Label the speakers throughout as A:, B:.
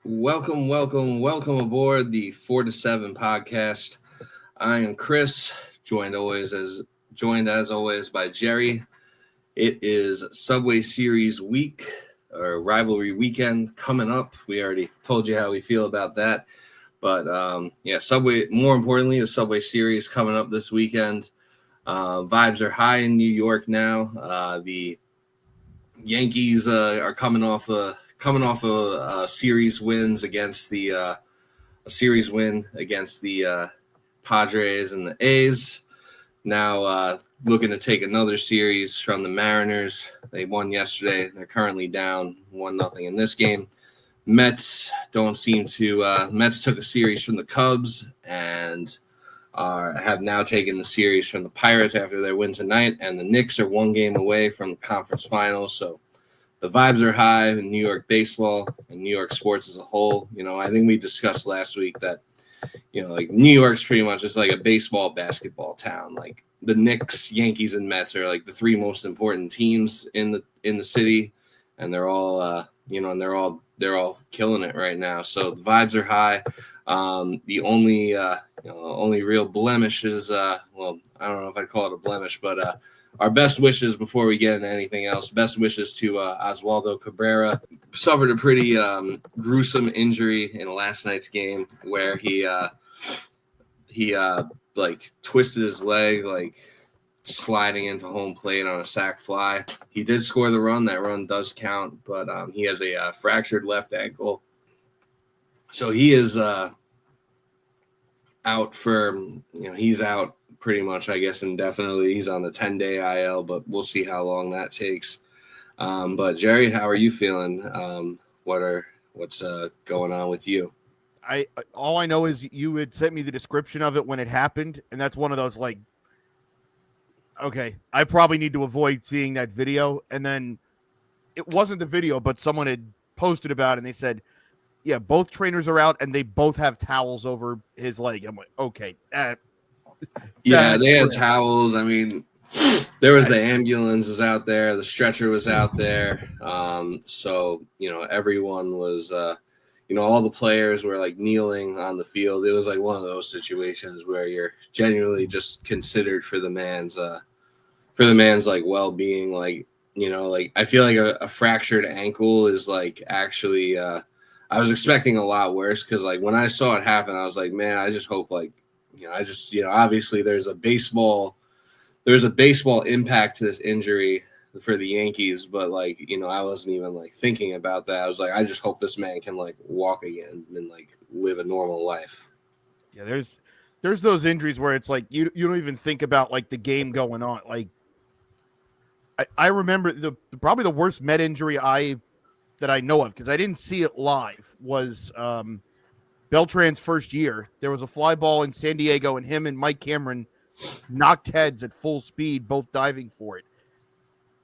A: Welcome aboard the 4 to 7 podcast. I am Chris, joined as always by Jerry. It is Subway Series week or rivalry weekend coming up. We already told you how we feel about that, but Subway. More importantly, the Subway Series coming up this weekend. Vibes are high in New York now. The Yankees are coming off a series wins against a series win against the Padres and the A's. Now looking to take another series from the Mariners. They won yesterday. They're currently down 1-0 in this game. Mets took a series from the Cubs and have now taken the series from the Pirates after their win tonight. And the Knicks are 1 game away from the conference finals. So the vibes are high in New York baseball and New York sports as a whole. I think we discussed last week that, like New York's pretty much just like a baseball, basketball town. Like the Knicks, Yankees, and Mets are like the 3 most important teams in the city, and they're all they're all killing it right now. So the vibes are high. The only real blemish is I don't know if I'd call it a blemish, but our best wishes before we get into anything else. Best wishes to Oswaldo Cabrera. Suffered a pretty gruesome injury in last night's game where he twisted his leg, sliding into home plate on a sac fly. He did score the run. That run does count, but he has a fractured left ankle. So he is out for, he's out pretty much, I guess, indefinitely. He's on the 10-day IL, but we'll see how long that takes. But Jerry, how are you feeling? What's going on with you?
B: All I know is you had sent me the description of it when it happened, and that's one of those okay, I probably need to avoid seeing that video. And then it wasn't the video, but someone had posted about it, and they said, yeah, both trainers are out, and they both have towels over his leg. I'm like, okay.
A: Yeah, they had towels. I mean, there was the ambulance was out there. The stretcher was out there. So, everyone was, all the players were kneeling on the field. It was one of those situations where you're genuinely just considered for the man's well-being. I feel like a fractured ankle is actually, I was expecting a lot worse because when I saw it happen, I was like, man, I just hope obviously there's a baseball impact to this injury for the Yankees, but I wasn't even thinking about that. I was like, I just hope this man can walk again and live a normal life.
B: Yeah, there's those injuries where it's you don't even think about the game going on. I remember probably the worst Met injury that I know of, because I didn't see it live, was Beltran's first year. There was a fly ball in San Diego, and him and Mike Cameron knocked heads at full speed, both diving for it.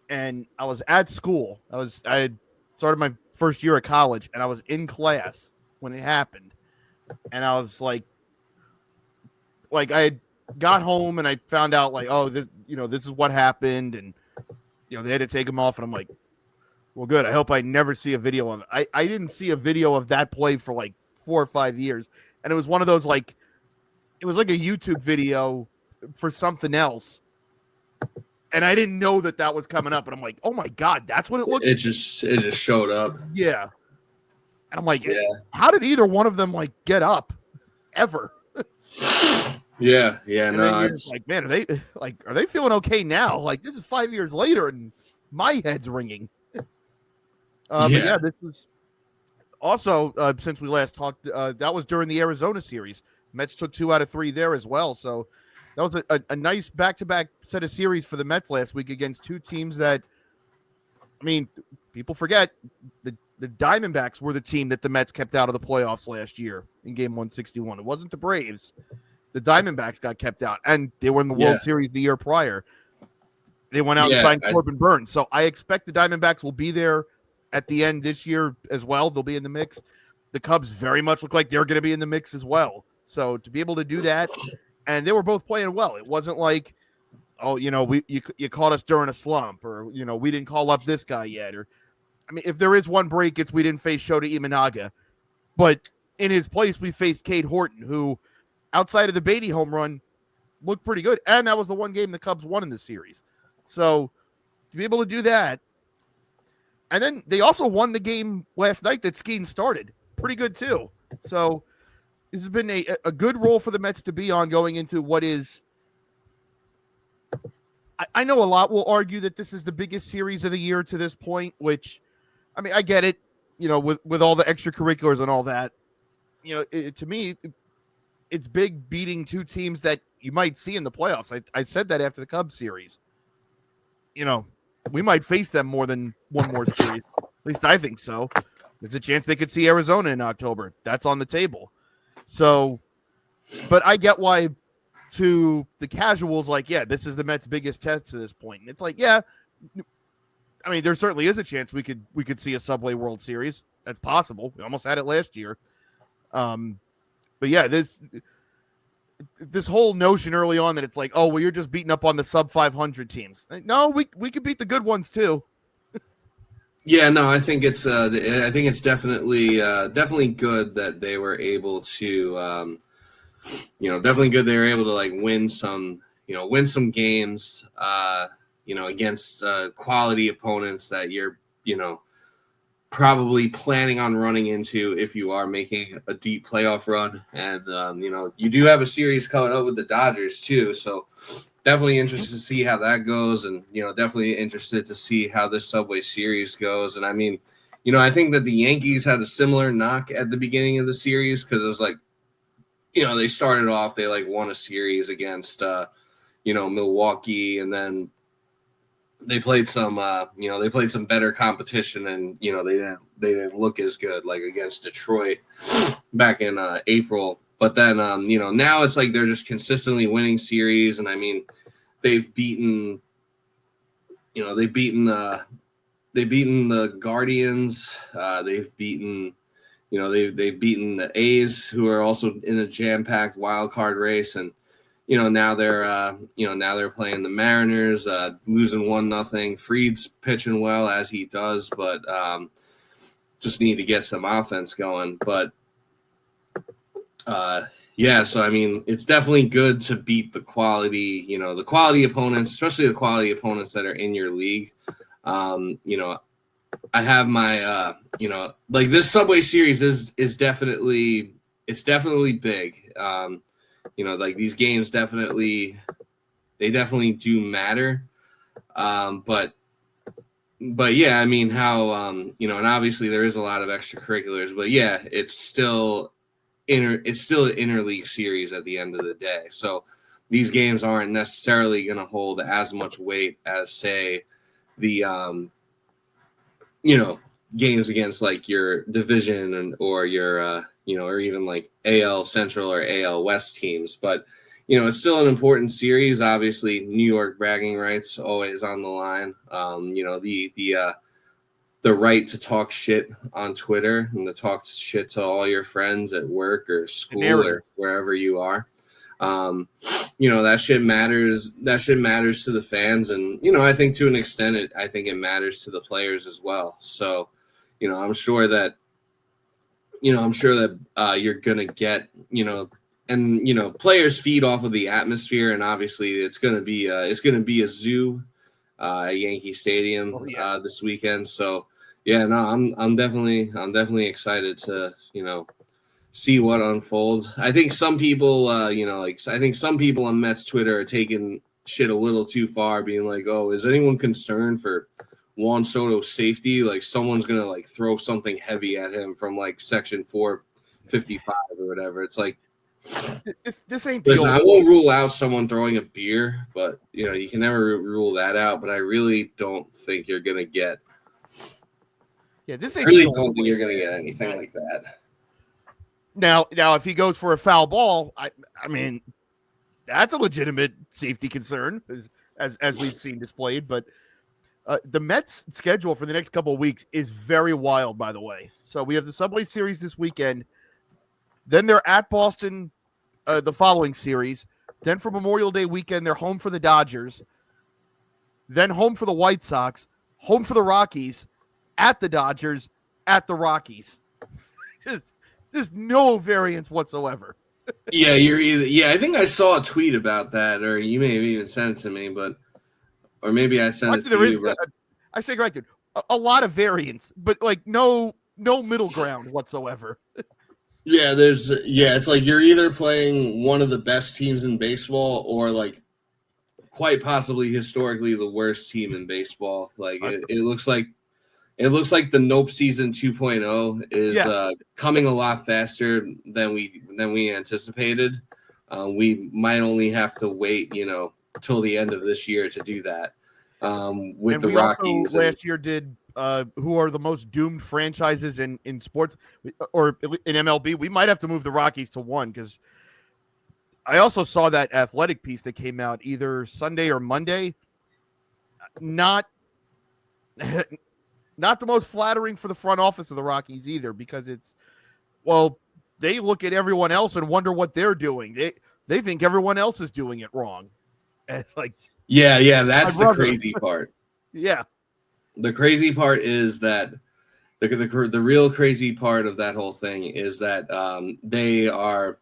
B: And I was at school. I had started my first year of college, and I was in class when it happened. And I was I had got home and I found out this is what happened, and they had to take him off, and I'm like, well, good. I hope I never see a video of it. I didn't see a video of that play for 4 or 5 years. And it was one of those, it was a YouTube video for something else. And I didn't know that was coming up. And I'm like, oh my God, that's what it looked like.
A: It just showed up.
B: Yeah. And I'm like, how did either one of them get up ever?
A: Yeah. No,
B: it's man, are they feeling okay now? This is 5 years later and my head's ringing. But yeah, this was also, since we last talked, that was during the Arizona series. Mets took 2 out of 3 there as well. So that was a nice back-to-back set of series for the Mets last week against 2 teams that, I mean, people forget, the Diamondbacks were the team that the Mets kept out of the playoffs last year in game 161. It wasn't the Braves. The Diamondbacks got kept out, and they were in the World Series the year prior. They went out and signed Corbin Burns. So I expect the Diamondbacks will be there at the end this year as well. They'll be in the mix. The Cubs very much look like they're going to be in the mix as well. So to be able to do that, and they were both playing well. It wasn't like, oh, you caught us during a slump, or, we didn't call up this guy yet. Or, I mean, if there is one break, it's we didn't face Shota Imanaga. But in his place, we faced Cade Horton, who, outside of the Beatty home run, looked pretty good. And that was the one game the Cubs won in the series. So to be able to do that. And then they also won the game last night that Skeen started. Pretty good, too. So this has been a good role for the Mets to be on going into what is. I know a lot will argue that this is the biggest series of the year to this point, which, I mean, I get it, with all the extracurriculars and all that. To me, it's big beating two teams that you might see in the playoffs. I said that after the Cubs series. We might face them more than one more series. At least I think so. There's a chance they could see Arizona in October. That's on the table. So, but I get why to the casuals, like, yeah, this is the Mets' biggest test to this point. And it's like, yeah, I mean, there certainly is a chance we could see a Subway World Series. That's possible. We almost had it last year. But yeah, this whole notion early on that it's like, oh, well, you're just beating up on the sub 500 teams. No, we could beat the good ones too.
A: Yeah, no, I think it's definitely good that they were able to, definitely good they were able to like win some games, against quality opponents that you're, probably planning on running into if you are making a deep playoff run. And, you do have a series coming up with the Dodgers too. So definitely interested to see how that goes. And, definitely interested to see how this Subway series goes. And I mean, I think that the Yankees had a similar knock at the beginning of the series because it was like, they started off, they like won a series against, Milwaukee, and then they played some better competition, and they didn't look as good like against Detroit back in April. But then now it's like they're just consistently winning series, and I mean they've beaten the Guardians, they've beaten they've beaten the A's, who are also in a jam-packed wild card race, and now they're playing the Mariners, losing 1-0. Fried's pitching well as he does, but just need to get some offense going. But yeah, so I mean, it's definitely good to beat the quality opponents, especially the quality opponents that are in your league. I have my like this Subway series is definitely big. Like these games definitely do matter. But yeah, I mean how and obviously there is a lot of extracurriculars, but yeah, it's still an interleague series at the end of the day. So these games aren't necessarily going to hold as much weight as say the games against like your division or your or even like AL Central or AL West teams. But it's still an important series. Obviously, New York bragging rights always on the line. The right to talk shit on Twitter and to talk shit to all your friends at work or school or wherever you are. That shit matters. That shit matters to the fans, and I think to an extent, it matters to the players as well. So, I'm sure that you're gonna get and players feed off of the atmosphere, and obviously it's gonna be a zoo at Yankee Stadium this weekend. So yeah, no, I'm definitely excited to see what unfolds. I think some people I think some people on Mets Twitter are taking shit a little too far, being like, oh, is anyone concerned for Juan Soto's safety? Like someone's gonna like throw something heavy at him from like section 455 or whatever. It's like
B: this ain't
A: listen, I won't rule out someone throwing a beer, but you can never rule that out. But I really don't think you're gonna get
B: this ain't
A: I really don't think you're gonna get anything like that.
B: Now, if he goes for a foul ball, I mean, that's a legitimate safety concern, as we've seen displayed. But the Mets' schedule for the next couple of weeks is very wild, by the way. So we have the Subway Series this weekend. Then they're at Boston the following series. Then for Memorial Day weekend, they're home for the Dodgers. Then home for the White Sox. Home for the Rockies. At the Dodgers. At the Rockies. There's no variance whatsoever.
A: Yeah, you're either. Yeah, I think I saw a tweet about that, or you may have even sent it to me, or maybe I sent it to
B: There is,
A: you. But
B: I say corrected. A lot of variance, but like no middle ground whatsoever.
A: yeah, it's like you're either playing one of the best teams in baseball, or like quite possibly historically the worst team in baseball. Like it looks like the Nope season 2.0 is coming a lot faster than we anticipated. We might only have to wait, till the end of this year to do that. With the Rockies,
B: last year did who are the most doomed franchises in sports or in MLB. We might have to move the Rockies to one because I also saw that Athletic piece that came out either Sunday or Monday. Not the most flattering for the front office of the Rockies either, because they look at everyone else and wonder what they're doing. They think everyone else is doing it wrong. And it's like,
A: yeah, that's the crazy part.
B: Yeah.
A: The crazy part is that the real crazy part of that whole thing is that they are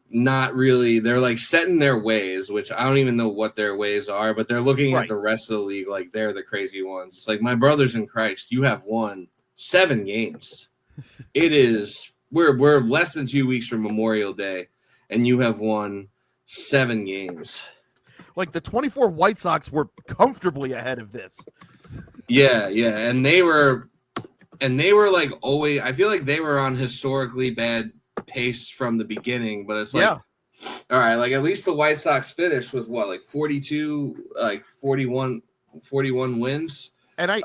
A: not really, they're like set in their ways, which I don't even know what their ways are, but they're looking at the rest of the league like they're the crazy ones. It's like, my brothers in Christ, you have won 7 games. We're less than 2 weeks from Memorial Day, and you have won 7 games.
B: Like the 24 White Sox were comfortably ahead of this.
A: Yeah, and they were like always. I feel like they were on historically bad pace from the beginning, but it's like, all right, like at least the White Sox finished with what, like 42, like 41 wins.
B: And I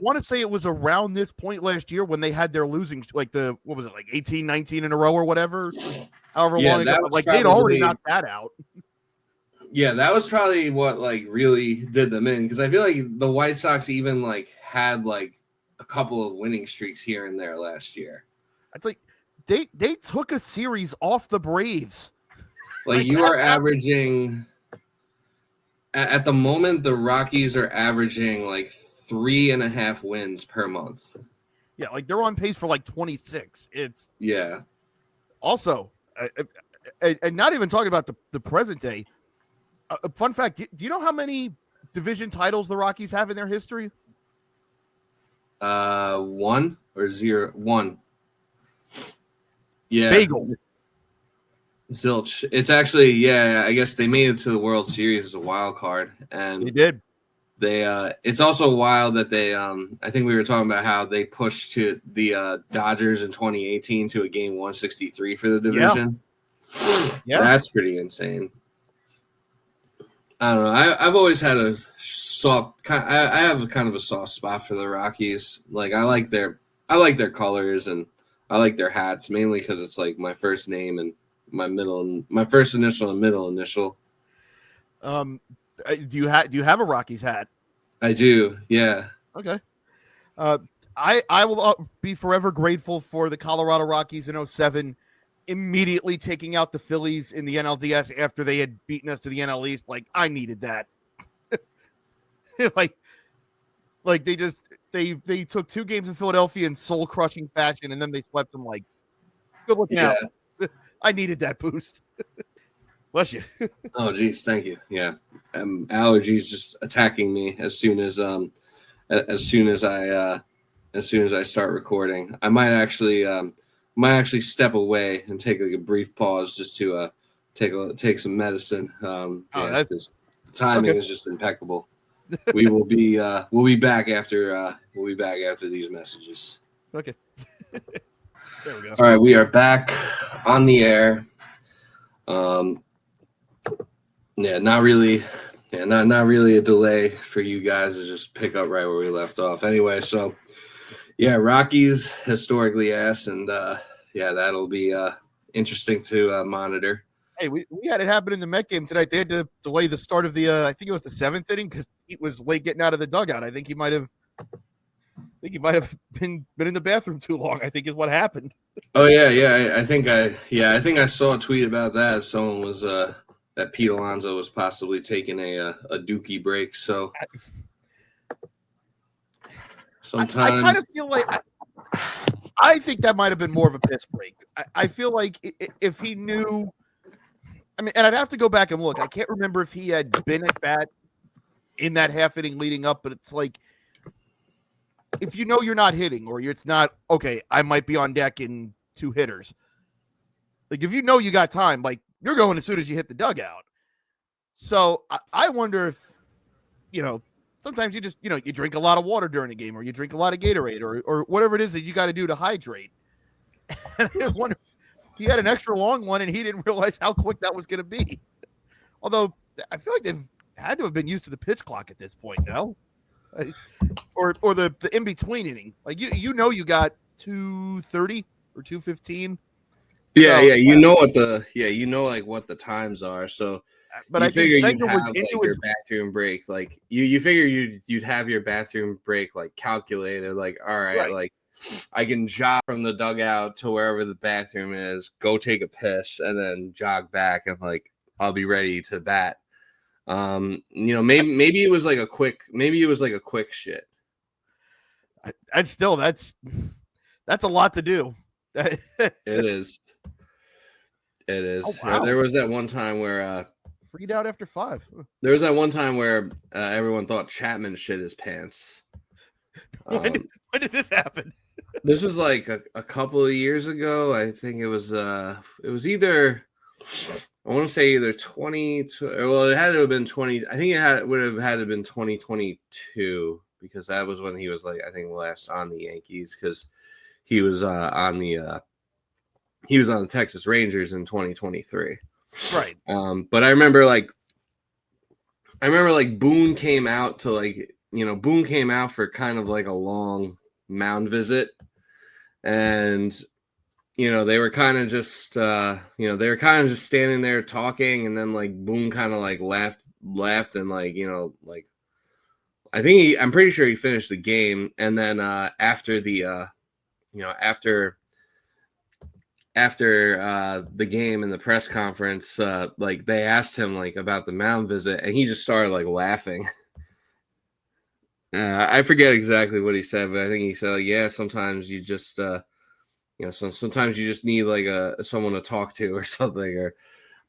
B: want to say it was around this point last year when they had their losing, like what was it, like 18, 19 in a row or whatever, however long ago. Like they'd already knocked that out.
A: Yeah, that was probably what like really did them in, because I feel like the White Sox even like had like a couple of winning streaks here and there last year.
B: It's like they took a series off the Braves.
A: Like you are averaging at the moment, the Rockies are averaging like 3.5 wins per month.
B: Yeah, like they're on pace for like 26.
A: Yeah.
B: Also, and not even talking about the present day. Fun fact: do you know how many division titles the Rockies have in their history?
A: 1 or 0? 1. Yeah.
B: Bagel.
A: Zilch. It's actually, I guess they made it to the World Series as a wild card, and
B: they did.
A: It's also wild that they I think we were talking about how they pushed to the Dodgers in 2018 to a game 163 for the division. Yeah. That's pretty insane. I don't know. I've always had a I have a kind of a soft spot for the Rockies. Like I like their colors, and I like their hats, mainly because it's like my first name and my first initial and middle initial.
B: Do you have a Rockies hat?
A: I do. Yeah.
B: Okay. I will be forever grateful for the Colorado Rockies in 2007 immediately taking out the Phillies in the NLDS after they had beaten us to the NL East. Like, I needed that. like they took 2 games in Philadelphia in soul crushing fashion, and then they swept them. Like, good looking out. I needed that boost. Bless you.
A: Oh, geez, thank you. Yeah, allergies just attacking me as soon as I start recording. I might actually step away and take like a brief pause just to take some medicine. The timing is just impeccable. We'll be back after these messages.
B: Okay. There we go.
A: All right, we are back on the air. Not really a delay for you guys to just pick up right where we left off. Anyway, so Rockies historically ass, and that'll be interesting to monitor.
B: Hey, we had it happen in the Met game tonight. They had to delay the start of the I think it was the 7th inning because he was late getting out of the dugout. I think he might have been in the bathroom too long, I think is what happened.
A: Oh yeah. I think I saw a tweet about that. Someone was that Pete Alonso was possibly taking a dookie break. So sometimes
B: I kind of feel like I think that might have been more of a piss break. I feel like if he knew, I mean, and I'd have to go back and look. I can't remember if he had been at bat in that half inning leading up, but it's like, if you know you're not hitting, or it's not, okay, I might be on deck in 2 hitters. Like, if you know you got time, like, you're going as soon as you hit the dugout. So I wonder if, sometimes you just, you drink a lot of water during a game, or you drink a lot of Gatorade, or whatever it is that you got to do to hydrate. And I just wonder, he had an extra long one and he didn't realize how quick that was going to be. Although I feel like they've had to have been used to the pitch clock at this point, no? Or the in between inning. Like, you got 2:30 or 2:15.
A: Yeah,
B: So,
A: yeah, what the times are. So
B: but
A: you
B: I think
A: figure
B: Senga
A: you'd
B: was
A: have
B: into
A: like your bathroom break, like you figure you'd have your bathroom break like calculated, like, all right, like I can jog from the dugout to wherever the bathroom is, go take a piss, and then jog back, and like I'll be ready to bat. Maybe it was like a quick shit.
B: That's a lot to do.
A: It is. It is.
B: Oh, wow.
A: There was that one time where
B: freed out after 5.
A: There was that one time where everyone thought Chapman shit his pants.
B: When did this happen?
A: This was like a couple of years ago. I think it was either, I want to say either 20, well, it had to have been 20. I think it would have had to have been 2022, because that was when he was, like, I think, last on the Yankees, because he was on the Texas Rangers in 2023.
B: Right.
A: But I remember Boone came out for kind of like a long mound visit, and they were kind of just standing there talking, and then like Boone kind of like laughed and like I'm pretty sure he finished the game, and then after the game in the press conference, like they asked him like about the mound visit, and he just started like laughing. I forget exactly what he said, but I think he said, like, yeah, sometimes you just sometimes you just need like someone to talk to or something,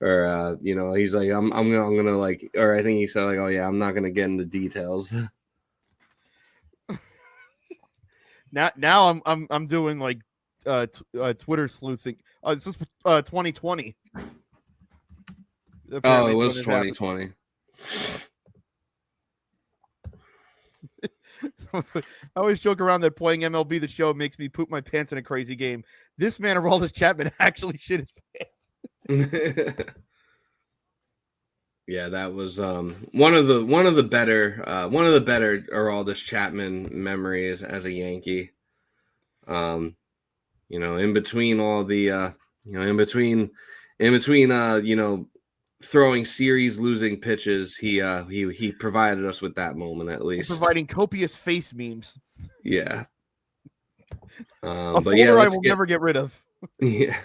A: or he's like, I'm gonna like, or I think he said like, oh yeah, I'm not gonna get into details.
B: Now I'm doing like Twitter sleuthing. This is 2020.
A: Oh, it was 2020.
B: I always joke around that playing MLB The Show makes me poop my pants in a crazy game. This man, Aroldis Chapman, actually shit his pants.
A: Yeah, that was one of the better Aroldis Chapman memories as a Yankee. In between all the in between throwing series losing pitches, he provided us with that moment, at least.
B: Providing copious face memes.
A: Yeah.
B: But yeah, I will never get rid of.
A: Yeah.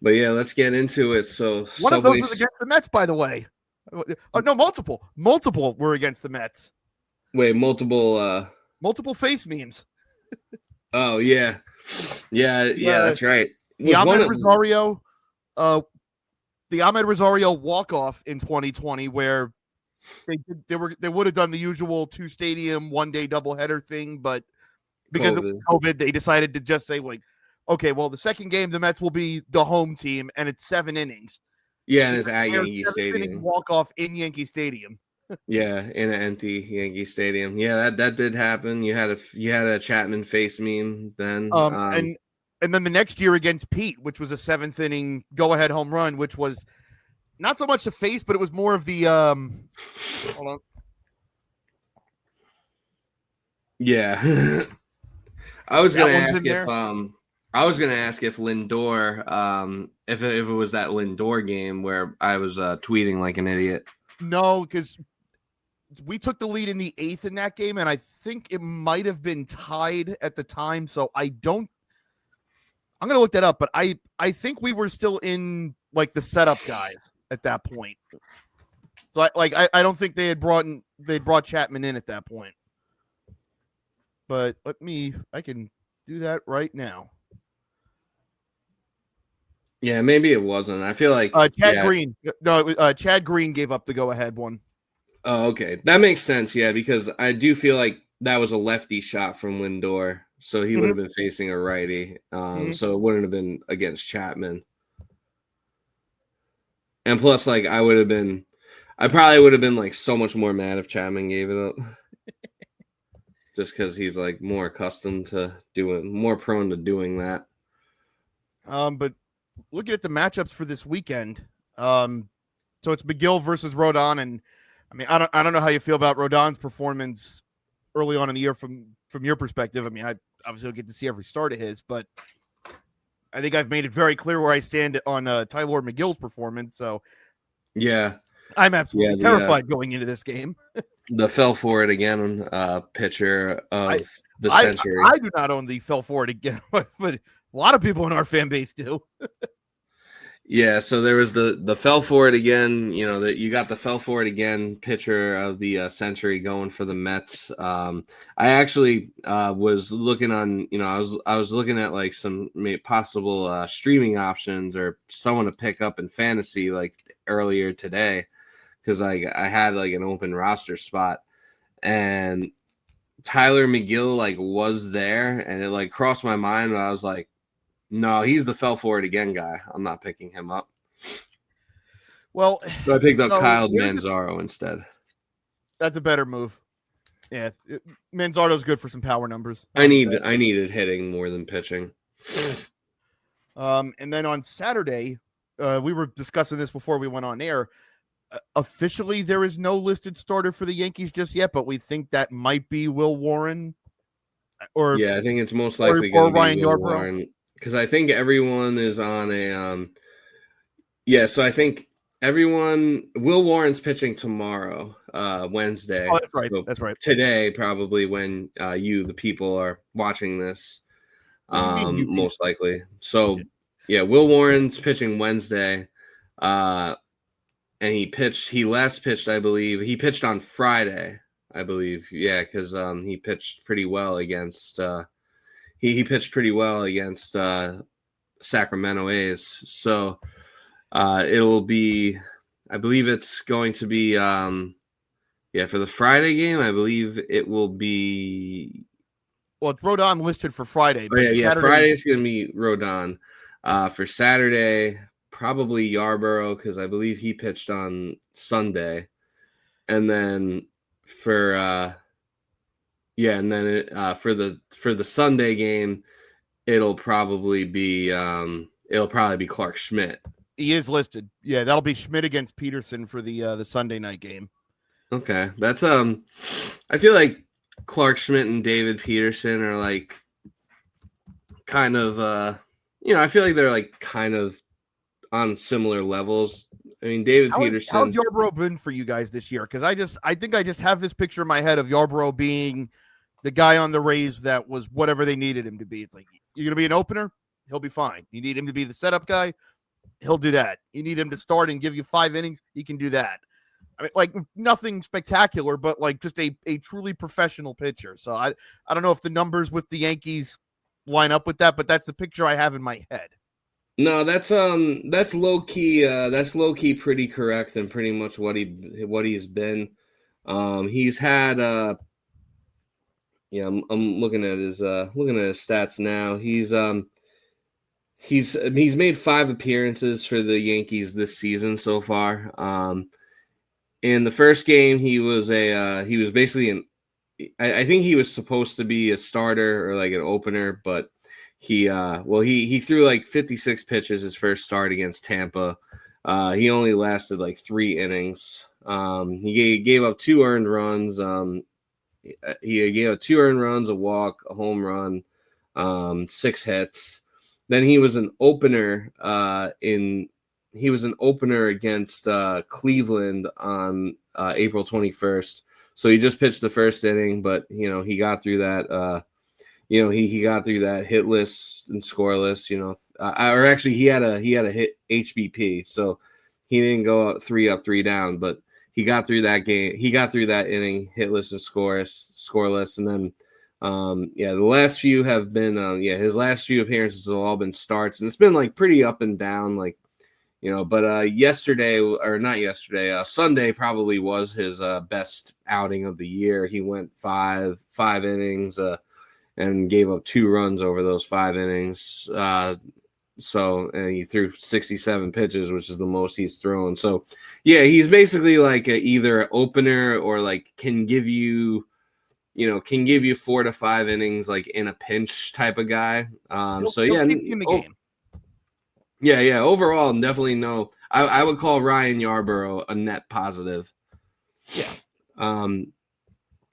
A: But yeah, let's get into it. So
B: one of those was against the Mets, by the way. Oh, no, multiple were against the Mets.
A: Wait, multiple
B: face memes.
A: Oh yeah, that's right.
B: The Ahmed Rosario walk-off in 2020, where they would have done the usual 2-stadium 1-day doubleheader thing, but because of COVID, they decided to just say, like, okay, well, the second game, the Mets will be the home team, and it's 7 innings.
A: Yeah, and it's at Yankee Stadium.
B: Walk-off in Yankee Stadium.
A: Yeah, in an empty Yankee Stadium. Yeah, that did happen. You had a Chapman face meme then.
B: And then the next year against Pete, which was a 7th inning go-ahead home run, which was not so much the face, but it was more of the hold on.
A: Yeah. I was gonna ask if Lindor, if it was that Lindor game where I was tweeting like an idiot.
B: No, because we took the lead in the 8th in that game, and I think it might have been tied at the time. So I'm gonna look that up, but I think we were still in like the setup guys at that point. So I don't think they'd brought Chapman in at that point. But I can do that right now.
A: Yeah, maybe it wasn't. I feel like
B: Chad Green. No, it was, Chad Green gave up the go-ahead one.
A: Oh, okay. That makes sense, yeah, because I do feel like that was a lefty shot from Lindor, so he would have been facing a righty. So it wouldn't have been against Chapman. And plus, like, I probably would have been like so much more mad if Chapman gave it up. Just because he's like more accustomed to more prone to doing that.
B: But looking at the matchups for this weekend, so it's McGill versus Rodon, and I mean, I don't know how you feel about Rodon's performance early on in the year from your perspective. I mean, I obviously don't get to see every start of his, but I think I've made it very clear where I stand on Tyler McGill's performance. So
A: yeah,
B: I'm absolutely terrified going into this game.
A: The fell for it again pitcher of the century.
B: I do not own the fell for it again, but a lot of people in our fan base do.
A: Yeah, so there was the fell for it again. You know that you got the fell for it again pitcher of the century going for the Mets. I actually was looking on. You know, I was looking at like some possible streaming options or someone to pick up in fantasy like earlier today because I had like an open roster spot and Tyler McGill like was there and it like crossed my mind. And I was like, no, he's the fell for it again guy. I'm not picking him up.
B: Well,
A: so I picked up Kyle Manzaro instead.
B: That's a better move. Yeah, Manzaro's good for some power numbers.
A: I needed hitting more than pitching.
B: And then on Saturday, we were discussing this before we went on air. Officially, there is no listed starter for the Yankees just yet, but we think that might be Will Warren. Or
A: I think it's most likely going to be Will Warren because I think everyone is on a so I think Will Warren's pitching tomorrow, Wednesday.
B: Oh, that's right.
A: So
B: that's right.
A: Today, probably when the people are watching this, most likely. So Will Warren's pitching Wednesday, and he last pitched, I believe. He pitched on Friday, I believe. Yeah, because he pitched pretty well against he pitched pretty well against Sacramento A's. So it'll be, I believe it's going to be for the Friday game. I believe it will be.
B: Well, it's Rodon listed for Friday.
A: But Friday is going to be Rodon. For Saturday, probably Yarborough because I believe he pitched on Sunday, and then for for the Sunday game, it'll probably be Clark Schmidt.
B: He is listed. Yeah, that'll be Schmidt against Peterson for the Sunday night game.
A: Okay, that's I feel like Clark Schmidt and David Peterson are like kind of I feel like they're like kind of on similar levels. I mean, David Peterson.
B: How's Yarborough been for you guys this year? Because I think I just have this picture in my head of Yarborough being the guy on the Rays that was whatever they needed him to be. It's like, you're going to be an opener? He'll be fine. You need him to be the setup guy? He'll do that. You need him to start and give you 5 innings? He can do that. I mean, like, nothing spectacular, but like just a truly professional pitcher. So I don't know if the numbers with the Yankees line up with that, but that's the picture I have in my head.
A: No, that's low key. That's low key pretty correct and pretty much what he's been. He's had. I'm looking at his stats now. He's made 5 appearances for the Yankees this season so far. In the first game, he was basically I think he was supposed to be a starter or like an opener, but he threw like 56 pitches his first start against Tampa. He only lasted like 3 innings. He gave up 2 earned runs. He gave up 2 earned runs, a walk, a home run, 6 hits. Then he was an opener against Cleveland on April 21st. So he just pitched the first inning, but he got through that. He got through that hitless and scoreless. Or actually he had a hit HBP, so he didn't go up 3 down, but he got through that game. He got through that inning hitless and scoreless, and then The last few have been, his last few appearances have all been starts, and it's been like pretty up and down, like, but yesterday, or not yesterday, Sunday probably was his best outing of the year. He went five innings, and gave up 2 runs over those 5 innings. And he threw 67 pitches, which is the most he's thrown. So, yeah, he's basically like either an opener or like can give you 4 to 5 innings like in a pinch type of guy.
B: He'll keep you in the game.
A: Yeah. Overall, definitely no. I would call Ryan Yarbrough a net positive.
B: Yeah.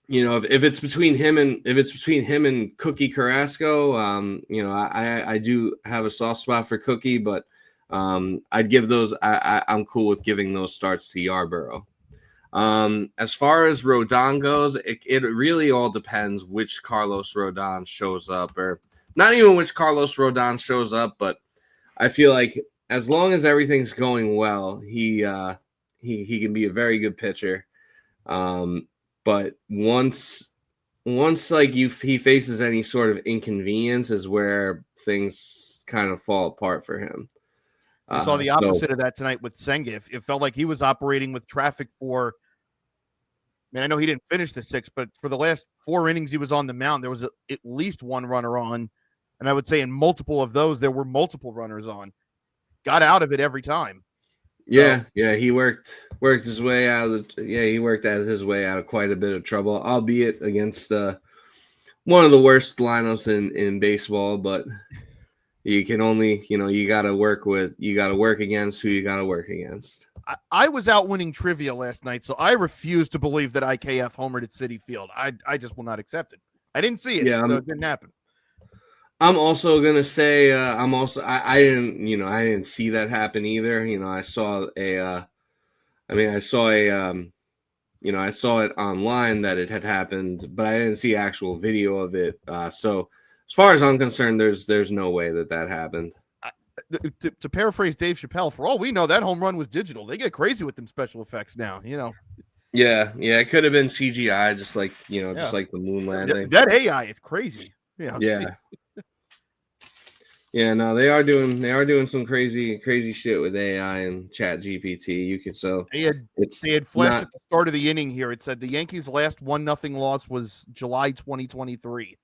A: If it's between him and Cookie Carrasco, I do have a soft spot for Cookie, but I'd give those. I'm cool with giving those starts to Yarbrough. As far as Rodon goes, it really all depends which Carlos Rodon shows up, or not even which Carlos Rodon shows up, but I feel like as long as everything's going well, he can be a very good pitcher. But once like he faces any sort of inconvenience is where things kind of fall apart for him.
B: We saw the opposite of that tonight with Senga. It felt like he was operating with traffic for. I know he didn't finish the 6th, but for the last 4 innings he was on the mound, there was at least 1 runner on, and I would say in multiple of those there were multiple runners on. Got out of it every time.
A: Yeah, he worked his way out of he worked out his way out of quite a bit of trouble, albeit against one of the worst lineups in baseball, but you can only, you got to work against who you got to work against.
B: I was out winning trivia last night, so I refuse to believe that IKF homered at Citi Field. I just will not accept it. I didn't see it, so it didn't happen.
A: I'm also gonna say I didn't see that happen either. I saw I saw it online that it had happened, but I didn't see actual video of it. So as far as I'm concerned, there's no way that happened.
B: To paraphrase Dave Chappelle, for all we know, that home run was digital. They get crazy with them special effects now,
A: Yeah, it could have been CGI, just like just like the moon landing.
B: That AI is crazy.
A: Yeah. Yeah, no, they are doing some crazy shit with AI and Chat GPT.
B: They had flashed at the start of the inning here. It said the Yankees' last 1-0 loss was July 2023,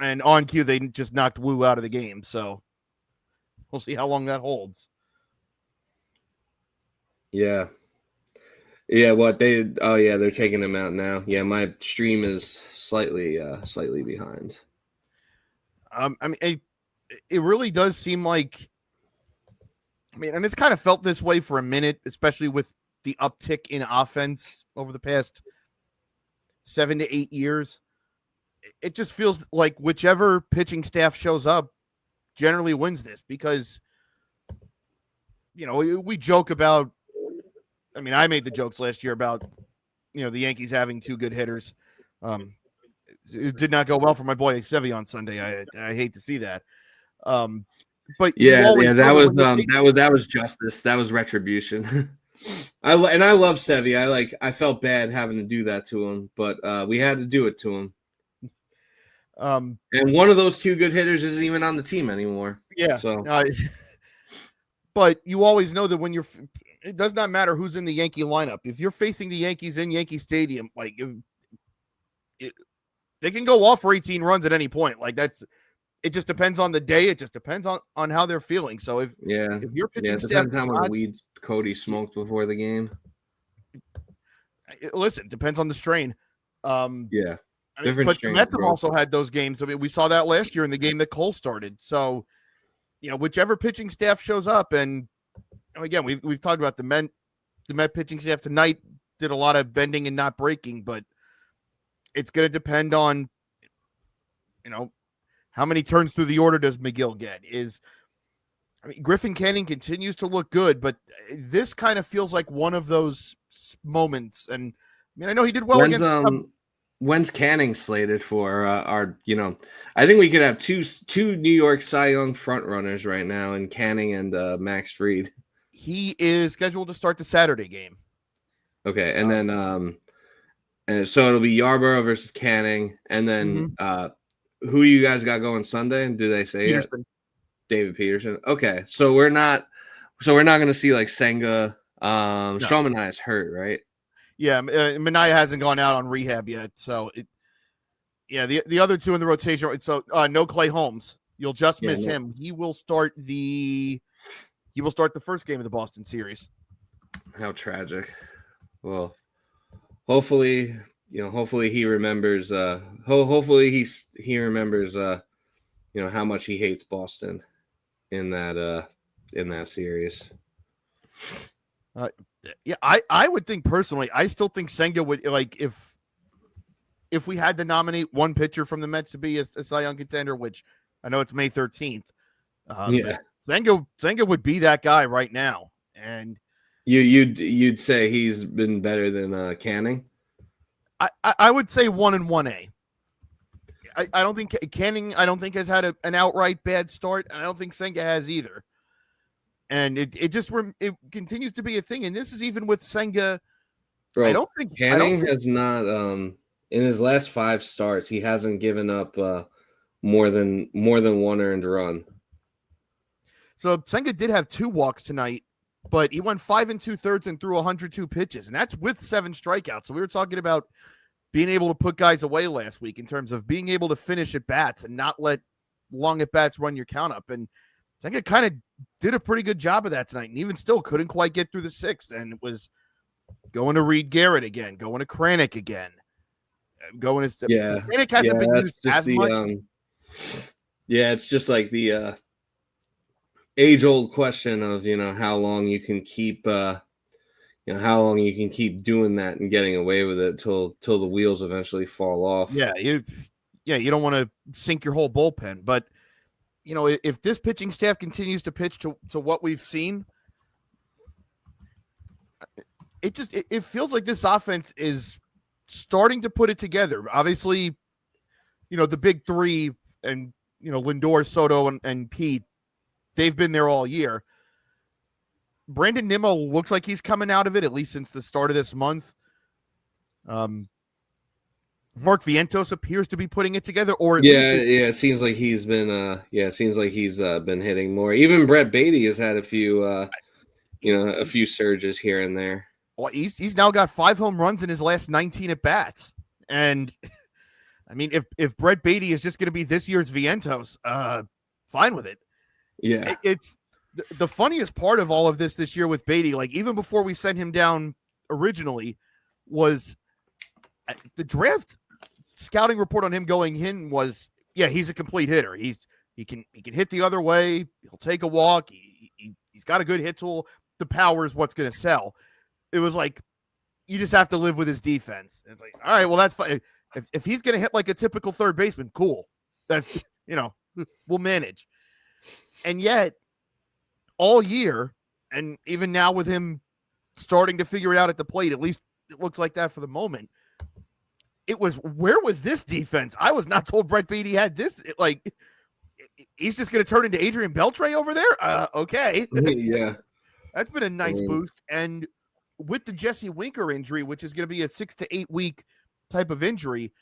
B: and on cue they just knocked Wu out of the game. So we'll see how long that holds.
A: Yeah. What they're taking him out now. Yeah, my stream is slightly behind.
B: It really does seem like, and it's kind of felt this way for a minute, especially with the uptick in offense over the past 7 to 8 years. It just feels like whichever pitching staff shows up generally wins this because, we joke about, I made the jokes last year about, the Yankees having 2 good hitters. It did not go well for my boy Sevy on Sunday. I hate to see that. But
A: that was justice. That was retribution. I love Sevy. I felt bad having to do that to him, but we had to do it to him. And one of those 2 good hitters isn't even on the team anymore.
B: Yeah.
A: So,
B: but you always know that when it does not matter who's in the Yankee lineup. If you're facing the Yankees in Yankee Stadium, they can go off for 18 runs at any point. It just depends on the day. It just depends on how they're feeling. So if you're pitching,
A: it depends how much weed Cody smoked before the game.
B: Listen, depends on the strain.
A: Different
B: but the Mets have also had those games. We saw that last year in the game that Cole started. So, whichever pitching staff shows up, and again, we've talked about the Met pitching staff tonight did a lot of bending and not breaking, but it's going to depend on, how many turns through the order does McGill get? Griffin Canning continues to look good, but this kind of feels like one of those moments. And I know he did well against.
A: When's Canning slated for I think we could have two New York Cy Young front runners right now in Canning and Max Fried.
B: He is scheduled to start the Saturday game.
A: Okay, and then And so it'll be Yarborough versus Canning, and then who you guys got going Sunday? Do they say
B: Peterson.
A: it? David Peterson. Okay, so we're not going to see like Senga.
B: No.
A: Shawmanai is hurt, right?
B: Yeah, Minaya hasn't gone out on rehab yet, so the other two in the rotation. So no Clay Holmes. You'll just miss him. He will start the first game of the Boston series.
A: How tragic. Well, hopefully he remembers. Hopefully he remembers. How much he hates Boston in that series.
B: Yeah, I would think personally. I still think Senga would like if we had to nominate one pitcher from the Mets to be a Cy Young contender, which I know it's May 13th. Senga would be that guy right now. And
A: you'd say he's been better than Canning?
B: I would say 1 and 1A. I don't think Canning has had an outright bad start, and I don't think Senga has either. And it continues to be a thing, and this is even with Senga.
A: Bro, I don't think Canning has not in his last 5 starts, he hasn't given up more than 1 earned run.
B: So Senga did have 2 walks tonight, but he went 5 2/3 and threw 102 pitches, and that's with 7 strikeouts. So we were talking about being able to put guys away last week in terms of being able to finish at bats and not let long at bats run your count up. And Senga kind of did a pretty good job of that tonight, and even still couldn't quite get through the 6th. And it was going to Reed Garrett again, going to Kranick again, going to Kranick hasn't been used as much.
A: It's just like the age-old question of how long you can keep how long you can keep doing that and getting away with it till the wheels eventually fall off.
B: You don't want to sink your whole bullpen, but if this pitching staff continues to pitch to what we've seen, it feels like this offense is starting to put it together. Obviously, the big 3 and Lindor, Soto, and Pete, they've been there all year. Brandon Nimmo looks like he's coming out of it, at least since the start of this month. Mark Vientos appears to be putting it together, or
A: it seems like he's been been hitting more. Even Brett Beatty has had a few surges here and there.
B: Well, he's now got 5 home runs in his last 19 at bats, and I mean, if Brett Beatty is just going to be this year's Vientos, fine with it.
A: Yeah,
B: it's the funniest part of all of this year with Beatty. Like even before we sent him down originally, was the draft scouting report on him going in was, he's a complete hitter. He can hit the other way. He'll take a walk. He's got a good hit tool. The power is what's going to sell. It was like, you just have to live with his defense. And it's like, all right, well, that's fine. If he's going to hit like a typical third baseman, cool. That's, we'll manage. And yet all year, and even now with him starting to figure it out at the plate, at least it looks like that for the moment. It was, where was this defense? I was not told Brett Beatty had this. He's just going to turn into Adrian Beltre over there? Okay.
A: Yeah.
B: That's been a nice boost. And with the Jesse Winker injury, which is going to be a 6 to 8 week type of injury,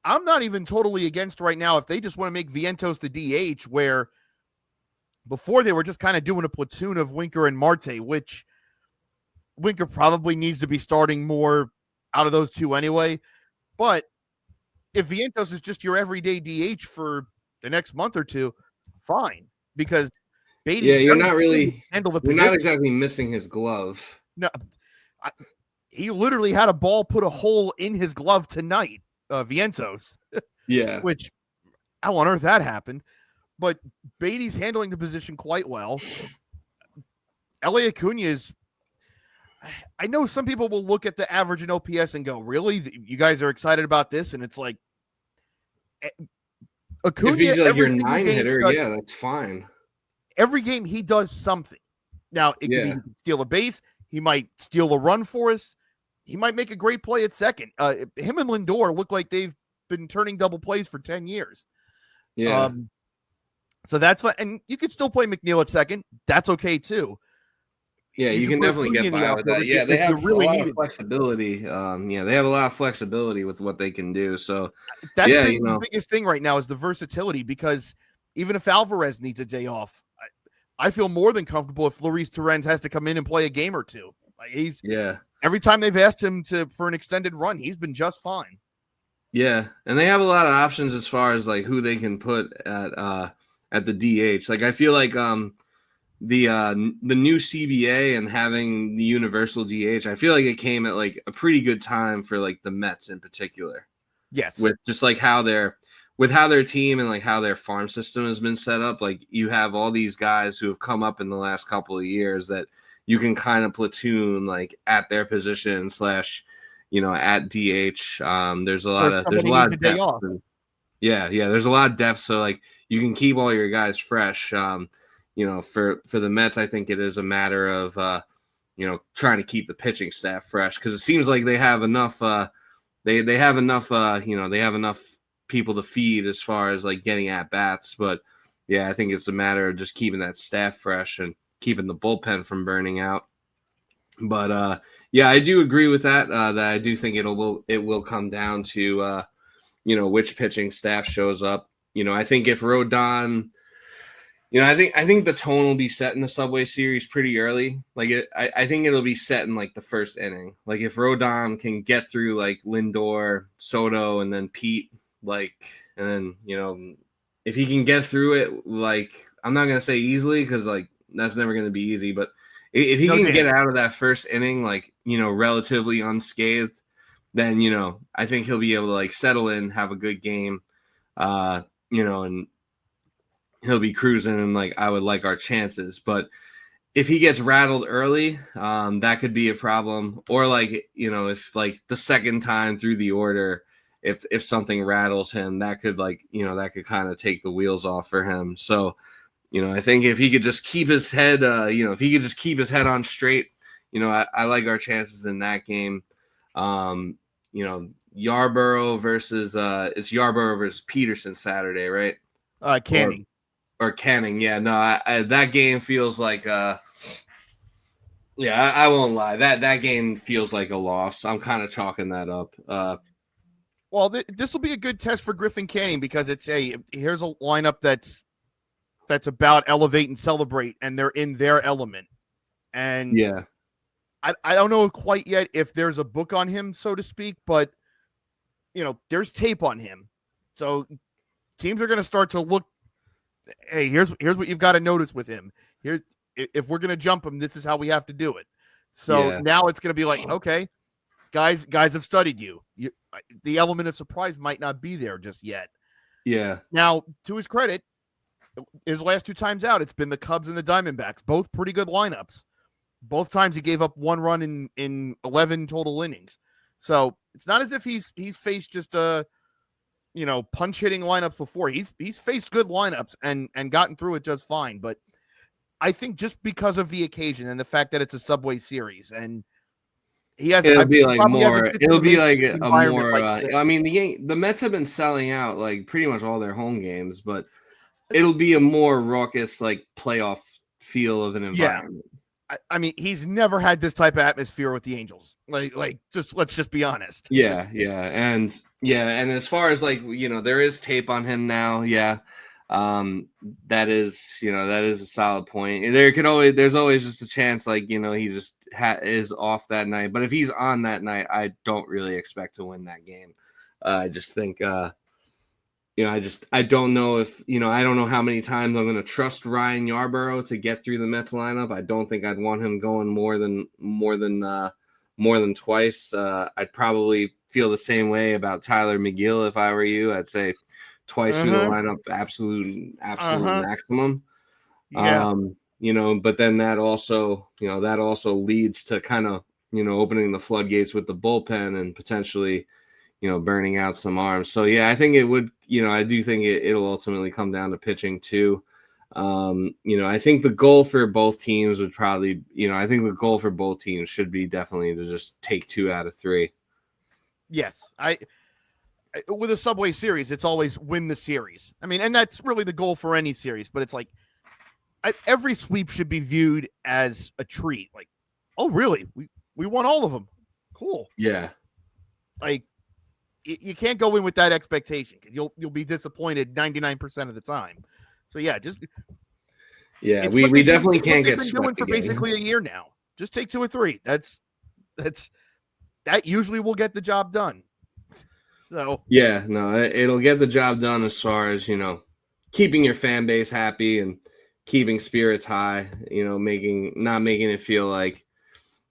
B: I'm not even totally against right now if they just want to make Vientos the DH, where before they were just kind of doing a platoon of Winker and Marte, which Winker probably needs to be starting more out of those two anyway. But if Vientos is just your everyday DH for the next month or two, fine. Because Beatty,
A: you're not really
B: handle the
A: position. You're not exactly missing his glove.
B: No, he literally had a ball put a hole in his glove tonight, Vientos.
A: Yeah,
B: which how on earth that happened? But Beatty's handling the position quite well. L.A. Acuna is. I know some people will look at the average in OPS and go, "Really? You guys are excited about this?" And it's like, Acuna,
A: if he's like your 9 hitter, that's fine.
B: Every game he does something. Now it could be he can steal a base. He might steal a run for us. He might make a great play at second. Him and Lindor look like they've been turning double plays for 10 years.
A: Yeah.
B: So that's fine. And you could still play McNeil at second. That's okay too.
A: Yeah, you can
B: put a
A: definitely
B: Flutie
A: get
B: in the
A: by with
B: outfield
A: that. Yeah, they
B: if you
A: have a
B: really
A: lot of
B: needed.
A: flexibility. Yeah, they have a lot of flexibility with what they can do. So,
B: That's
A: yeah,
B: been the biggest thing right now is the versatility, because even if Alvarez needs a day off, I feel more than comfortable if Luis Torrens has to come in and play a game or two. He's every time they've asked him for an extended run, he's been just fine.
A: Yeah, and they have a lot of options as far as like who they can put at the DH. Like I feel like the new CBA and having the universal DH, I feel like it came at like a pretty good time for like the Mets in particular.
B: Yes.
A: With just like how their team and like how their farm system has been set up, like you have all these guys who have come up in the last couple of years that you can kind of platoon like at their position / at DH. There's a lot of depth. There's a lot of depth. So like you can keep all your guys fresh. For the Mets, I think it is a matter of trying to keep the pitching staff fresh, because it seems like they have enough. They have enough. They have enough people to feed as far as like getting at bats. But yeah, I think it's a matter of just keeping that staff fresh and keeping the bullpen from burning out. But yeah, I do agree with that. That I do think it will come down to which pitching staff shows up. I think if Rodon, I think the tone will be set in the Subway Series pretty early. Like I think it'll be set in like the first inning. Like if Rodon can get through like Lindor, Soto, and then Pete, like, and then if he can get through it, like I'm not gonna say easily because like that's never gonna be easy, but if he can get out of that first inning like relatively unscathed, then I think he'll be able to like settle in, have a good game, and he'll be cruising, and like I would like our chances. But if he gets rattled early, that could be a problem. Or like if like the second time through the order, if something rattles him, that could that could kind of take the wheels off for him. So I think if he could just keep his head, if he could just keep his head on straight, I like our chances in that game. Yarborough versus it's Yarborough versus Peterson Saturday, right?
B: Canning.
A: Or Canning, yeah. No, that game feels like I won't lie. That game feels like a loss. I'm kind of chalking that up.
B: Well, this will be a good test for Griffin Canning, because here's a lineup that's about elevate and celebrate, and they're in their element. And
A: yeah,
B: I don't know quite yet if there's a book on him, so to speak, but there's tape on him. So teams are going to start to look, hey, here's what you've got to notice with him. Here, if we're going to jump him, this is how we have to do it. So now it's going to be like, okay, guys have studied you. The element of surprise might not be there just yet.
A: Yeah.
B: Now, to his credit, his last two times out, it's been the Cubs and the Diamondbacks, both pretty good lineups. Both times he gave up one run in 11 total innings. So it's not as if he's faced just punch hitting lineups before. He's faced good lineups and gotten through it just fine. But I think just because of the occasion and the fact that it's a Subway Series, and he has,
A: it'll be like more. It'll be like a more.
B: I
A: mean, the Mets have been selling out like pretty much all their home games, but it'll be a more raucous like playoff feel of an environment.
B: Yeah. I mean, he's never had this type of atmosphere with the Angels. Like, just let's just be honest.
A: Yeah, and as far as like there is tape on him now. Yeah, that is a solid point. There's always just a chance like he just is off that night. But if he's on that night, I don't really expect to win that game. I just think I don't know if I don't know how many times I'm going to trust Ryan Yarborough to get through the Mets lineup. I don't think I'd want him going more than twice. I'd probably feel the same way about Tyler McGill if I were you. I'd say twice through the lineup, absolute maximum.
B: Yeah.
A: But then that also leads to kind of opening the floodgates with the bullpen and potentially burning out some arms. So yeah, I think it would, I do think it'll ultimately come down to pitching too. I think the goal for both teams would probably, I think the goal for both teams should be definitely to just take 2 out of 3.
B: Yes. With a Subway Series, it's always win the series. I mean, and that's really the goal for any series, but it's like every sweep should be viewed as a treat. Like, oh, really? We won all of them. Cool.
A: Yeah.
B: Like, you can't go in with that expectation because you'll be disappointed 99% of the time. So yeah,
A: we definitely can't get
B: been
A: swept
B: doing for
A: again.
B: basically a year now. Just take 2 or 3. That usually will get the job done. So
A: yeah, no, it'll get the job done as far as keeping your fan base happy and keeping spirits high. Not making it feel like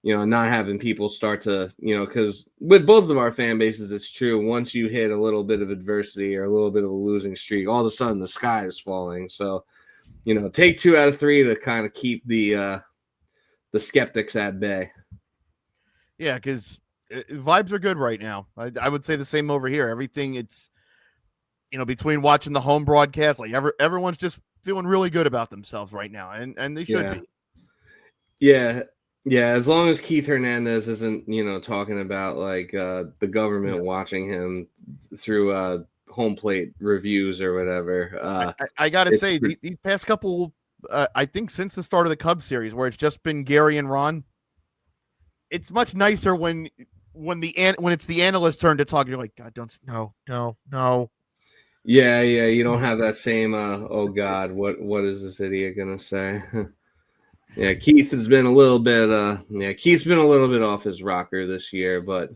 A: not having people start to because with both of our fan bases, it's true. Once you hit a little bit of adversity or a little bit of a losing streak, all of a sudden the sky is falling. So take 2 out of 3 to kind of keep the skeptics at bay.
B: Yeah, because vibes are good right now. I would say the same over here. Everything it's between watching the home broadcast, like everyone's just feeling really good about themselves right now, and they should be.
A: Yeah. Yeah, as long as Keith Hernandez isn't, talking about like the government watching him through home plate reviews or whatever.
B: I gotta say, these past couple, I think since the start of the Cubs series, where it's just been Gary and Ron, it's much nicer when it's the analyst's turn to talk. You're like, God, don't no.
A: Yeah, you don't have that same. Oh God, what is this idiot gonna say? Yeah, Keith has been a little bit. Keith's been a little bit off his rocker this year, but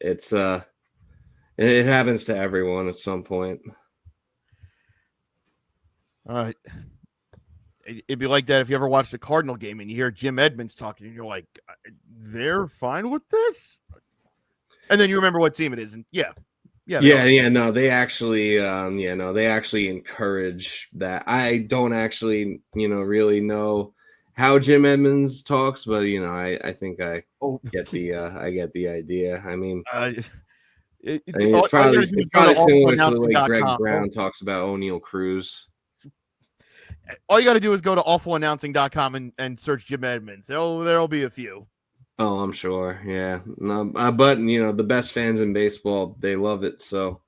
A: it's it happens to everyone at some point.
B: It'd be like that if you ever watched a Cardinal game and you hear Jim Edmonds talking, and you're like, they're fine with this, and then you remember what team it is, and no,
A: they actually, they actually encourage that. I don't actually, really know how Jim Edmonds talks, but I think I get the idea. I mean, it's probably similar to the way Greg Brown talks about O'Neal Cruz.
B: All you got to do is go to awfulannouncing.com and search Jim Edmonds. There'll be a few.
A: Oh, I'm sure. Yeah. No, but the best fans in baseball, they love it. So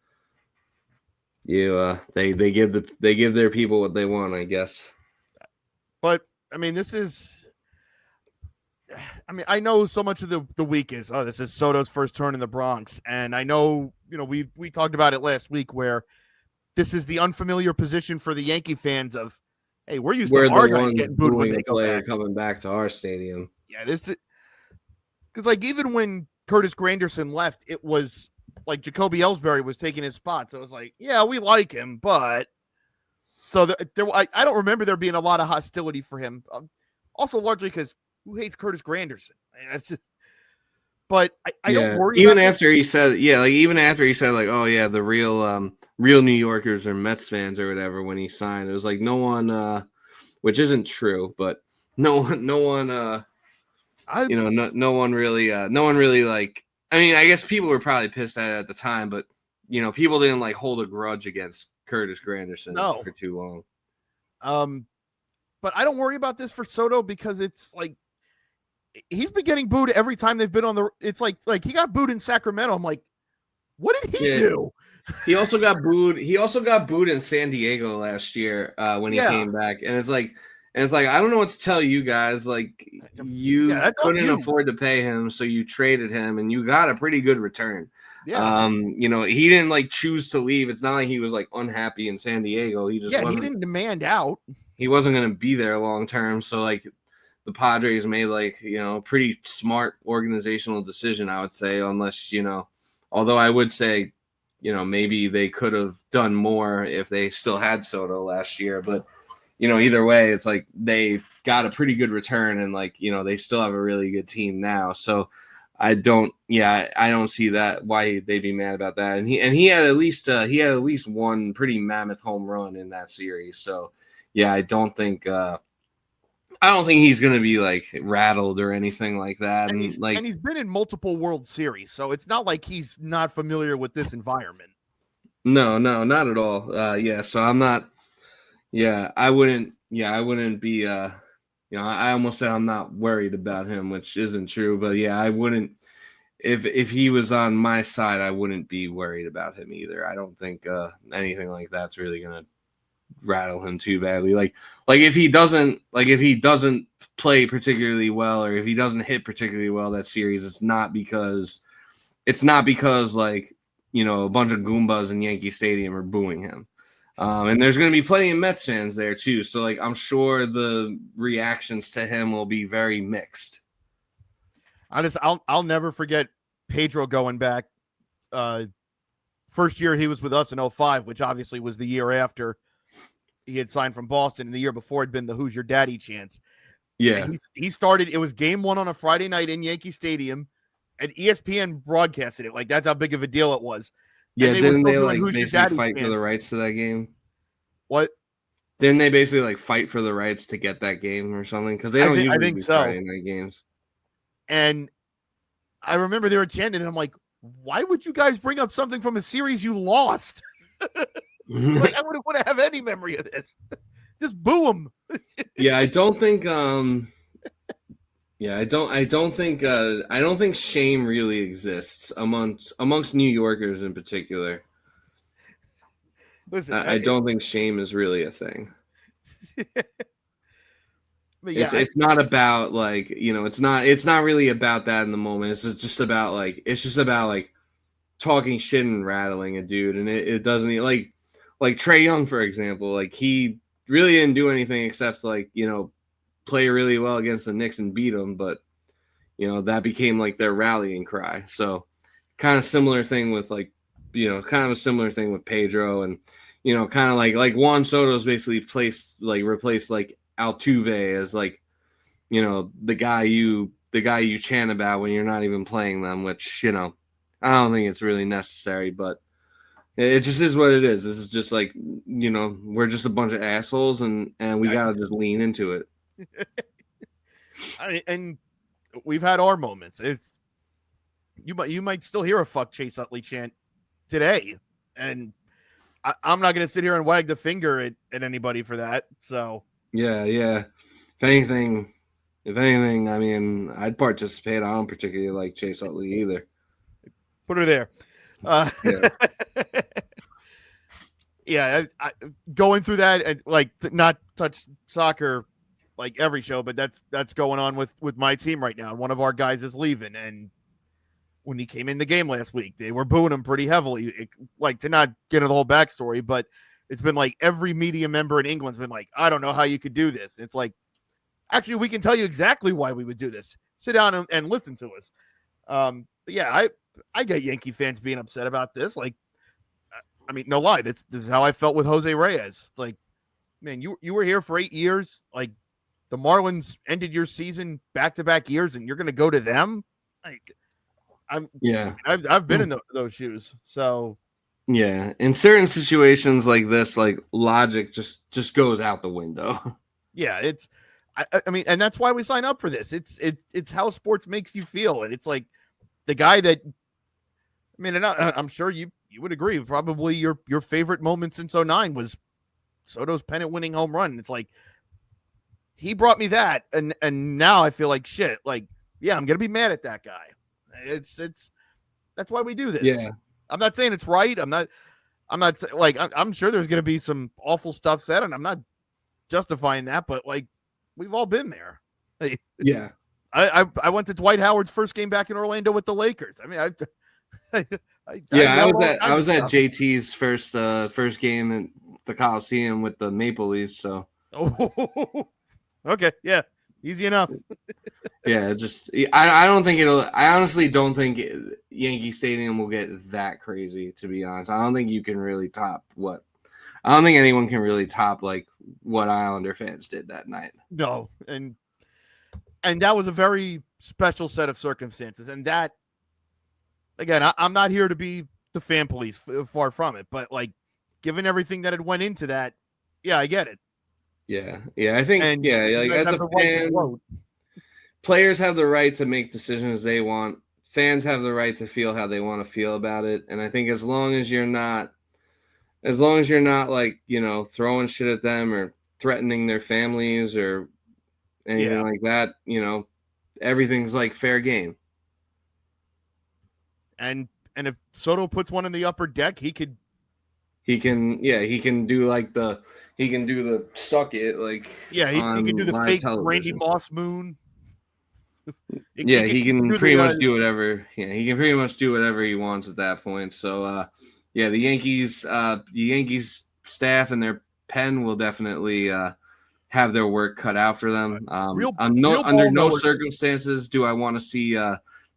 A: they give their people what they want, I guess.
B: But I mean, I know so much of the week is, this is Soto's first turn in the Bronx. And I know, we talked about it last week where this is the unfamiliar position for the Yankee fans of, hey, we're used to our guys getting booed when they go back.
A: Coming back to our stadium.
B: Yeah, because like even when Curtis Granderson left, it was like Jacoby Ellsbury was taking his spot. So it was like, yeah, we like him, but so I don't remember there being a lot of hostility for him. Also, largely because who hates Curtis Granderson? That's just. But I don't worry.
A: Even after he said, like, oh yeah, the real New Yorkers are Mets fans or whatever. When he signed, it was like no one, which isn't true, but no one, no one really like. I mean, I guess people were probably pissed at it at the time, but people didn't like hold a grudge against Curtis Granderson for too long.
B: But I don't worry about this for Soto because it's like he's been getting booed every time they've been on the. It's like he got booed in Sacramento. I'm like, what did he do?
A: He also got booed. He also got booed in San Diego last year when he came back, and it's like I don't know what to tell you guys. Like you couldn't afford to pay him, so you traded him, and you got a pretty good return.
B: Yeah.
A: He didn't like choose to leave. It's not like he was like unhappy in San Diego. He just
B: he didn't demand out.
A: He wasn't going to be there long term. So like the Padres made like pretty smart organizational decision, I would say, unless although I would say maybe they could have done more if they still had Soto last year, but either way, it's like they got a pretty good return and like they still have a really good team now. So I don't see that why they'd be mad about that. And he had at least one pretty mammoth home run in that series. So yeah, I don't think he's going to be like rattled or anything like that.
B: And he's been in multiple World Series, so it's not like he's not familiar with this environment.
A: No, not at all. So I'm not. Yeah, I wouldn't be. I almost said I'm not worried about him, which isn't true. But yeah, I wouldn't. If he was on my side, I wouldn't be worried about him either. I don't think anything like that's really going to rattle him too badly. Like if he doesn't play particularly well, or if he doesn't hit particularly well that series, it's not because like, you know, a bunch of Goombas in Yankee Stadium are booing him. And there's going to be plenty of Mets fans there too. So like, I'm sure the reactions to him will be very mixed.
B: I'll never forget Pedro going back. First year he was with us in 05, which obviously was the year after he had signed from Boston, and the year before had been the Who's Your Daddy chants.
A: Yeah.
B: He started, it was game 1 on a Friday night in Yankee Stadium, and ESPN broadcasted it. Like, that's how big of a deal it was.
A: Yeah, didn't they like basically fight for the rights to that game?
B: What?
A: Didn't they basically like fight for the rights to get that game or something? Because they don't usually do Friday night games.
B: And I remember they were chanting, and I'm like, why would you guys bring up something from a series you lost? Like, I wouldn't want to have any memory of this. Just boo him.
A: Yeah, I don't think I don't think shame really exists amongst New Yorkers in particular. Listen, I don't think shame is really a thing. But yeah, it's not about like, you know, it's not really about that in the moment. It's just about like talking shit and rattling a dude, and it doesn't like Trae Young, for example. Like, he really didn't do anything except, like, you know, play really well against the Knicks and beat them, but, you know, that became like their rallying cry. So kind of similar thing with, like, you know, kind of a similar thing with Pedro, and, you know, kind of like Juan Soto's basically replaced like Altuve as, like, you know, the guy you chant about when you're not even playing them, which, you know, I don't think it's really necessary, but it just is what it is. This is just like, you know, we're just a bunch of assholes, and we gotta just lean into it.
B: And we've had our moments. It's you might still hear a "fuck Chase Utley" chant today, and I'm not going to sit here and wag the finger at anybody for that. So
A: yeah. If anything, I mean, I'd participate. I don't particularly like Chase Utley either.
B: Put her there. Yeah. Yeah, I going through that, and like, not touch soccer like every show, but that's going on with my team right now. One of our guys is leaving, and when he came in the game last week, they were booing him pretty heavily. Like, to not get into the whole backstory, but it's been like every media member in England's been like, I don't know how you could do this. It's like, actually, we can tell you exactly why we would do this. Sit down and listen to us. But yeah, I get Yankee fans being upset about this. Like, I mean, no lie, this is how I felt with Jose Reyes. It's like, man, you were here for 8 years. Like, the Marlins ended your season back-to-back years, and you're going to go to them? Like, I've been in those shoes. So
A: yeah, in certain situations like this, like, logic just goes out the window.
B: Yeah, I mean, and that's why we sign up for this. It's how sports makes you feel, and it's like the guy that, I mean, and I'm sure you would agree, probably your favorite moment since 09 was Soto's pennant-winning home run. It's like, he brought me that, and now I feel like shit. Like, yeah, I'm gonna be mad at that guy. It's that's why we do this.
A: Yeah,
B: I'm not saying it's right. I'm not like, I'm sure there's gonna be some awful stuff said, and I'm not justifying that, but like, we've all been there.
A: Yeah,
B: I went to Dwight Howard's first game back in Orlando with the Lakers. I mean,
A: I was at JT's first game at the Coliseum with the Maple Leafs. So,
B: okay, yeah, easy enough.
A: Yeah, just I don't think it'll. I honestly don't think Yankee Stadium will get that crazy. To be honest, I don't think you can really top what. I don't think anyone can really top like what Islander fans did that night.
B: No, and that was a very special set of circumstances. And that, again, I'm not here to be the fan police, far from it. But like, given everything that had went into that, yeah, I get it.
A: Yeah, I think, and like, as a fan, players have the right to make decisions they want. Fans have the right to feel how they want to feel about it. And I think as long as you're not like, you know, throwing shit at them or threatening their families or anything like that, you know, everything's like fair game.
B: And if Soto puts one in the upper deck, he could
A: he can do like he can do the suck it like
B: he can do
A: on
B: the
A: live
B: fake Randy
A: television.
B: Moss moon.
A: He can
B: do
A: pretty
B: the,
A: much do whatever. Yeah, he can pretty much do whatever he wants at that point. So, the Yankees staff and their pen will definitely have their work cut out for them.
B: real
A: Under
B: ball
A: no
B: knowers.
A: circumstances do I want to see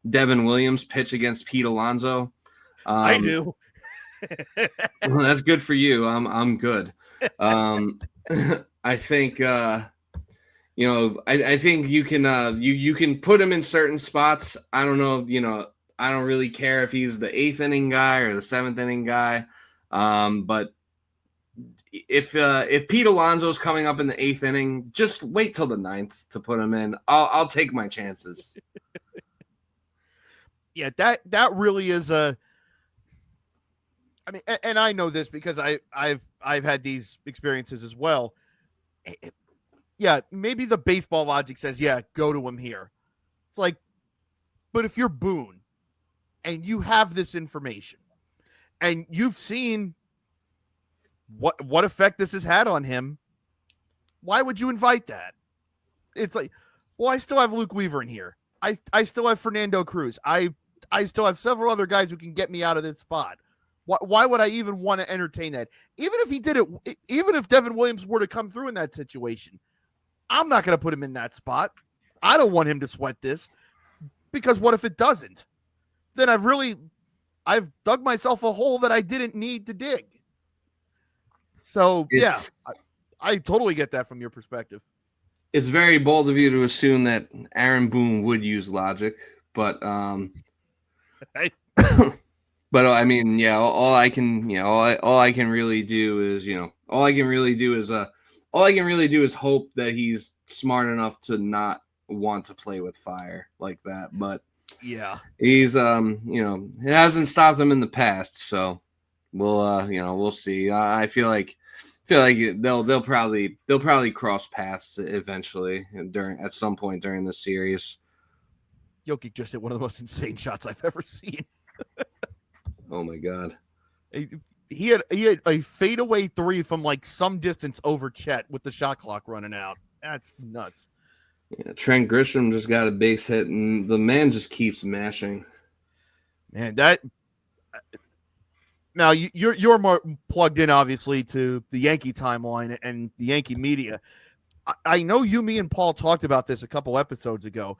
A: Devin Williams pitch against Pete Alonso.
B: I do.
A: That's good for you. I'm good. I think. I think you can you can put him in certain spots. I don't know, I don't really care if he's the 8th inning guy or the 7th inning guy. But if Pete Alonso's coming up in the 8th inning, just wait till the 9th to put him in. I'll take my chances.
B: Yeah, that really is a. I mean, and I know this because I've had these experiences as well. Yeah, maybe the baseball logic says, yeah, go to him here. It's like, but if you're Boone and you have this information and you've seen what effect this has had on him, why would you invite that? It's like, well, I still have Luke Weaver in here. I still have Fernando Cruz. I still have several other guys who can get me out of this spot. Why would I even want to entertain that? Even if he did it, even if Devin Williams were to come through in that situation, I'm not going to put him in that spot. I don't want him to sweat this because what if it doesn't? Then I've dug myself a hole that I didn't need to dig. So, I totally get that from your perspective.
A: It's very bold of you to assume that Aaron Boone would use logic, but but I mean, yeah, all I can really do is hope that he's smart enough to not want to play with fire like that. But
B: yeah,
A: he's it hasn't stopped him in the past, so we'll see. I feel like they'll probably cross paths eventually at some point during the series.
B: Jokic just hit one of the most insane shots I've ever seen.
A: Oh my god.
B: He had a fadeaway 3 from like some distance over Chet with the shot clock running out. That's nuts.
A: Yeah, Trent Grisham just got a base hit, and the man just keeps mashing.
B: Man, now you're more plugged in, obviously, to the Yankee timeline and the Yankee media. I know you, me, and Paul talked about this a couple episodes ago,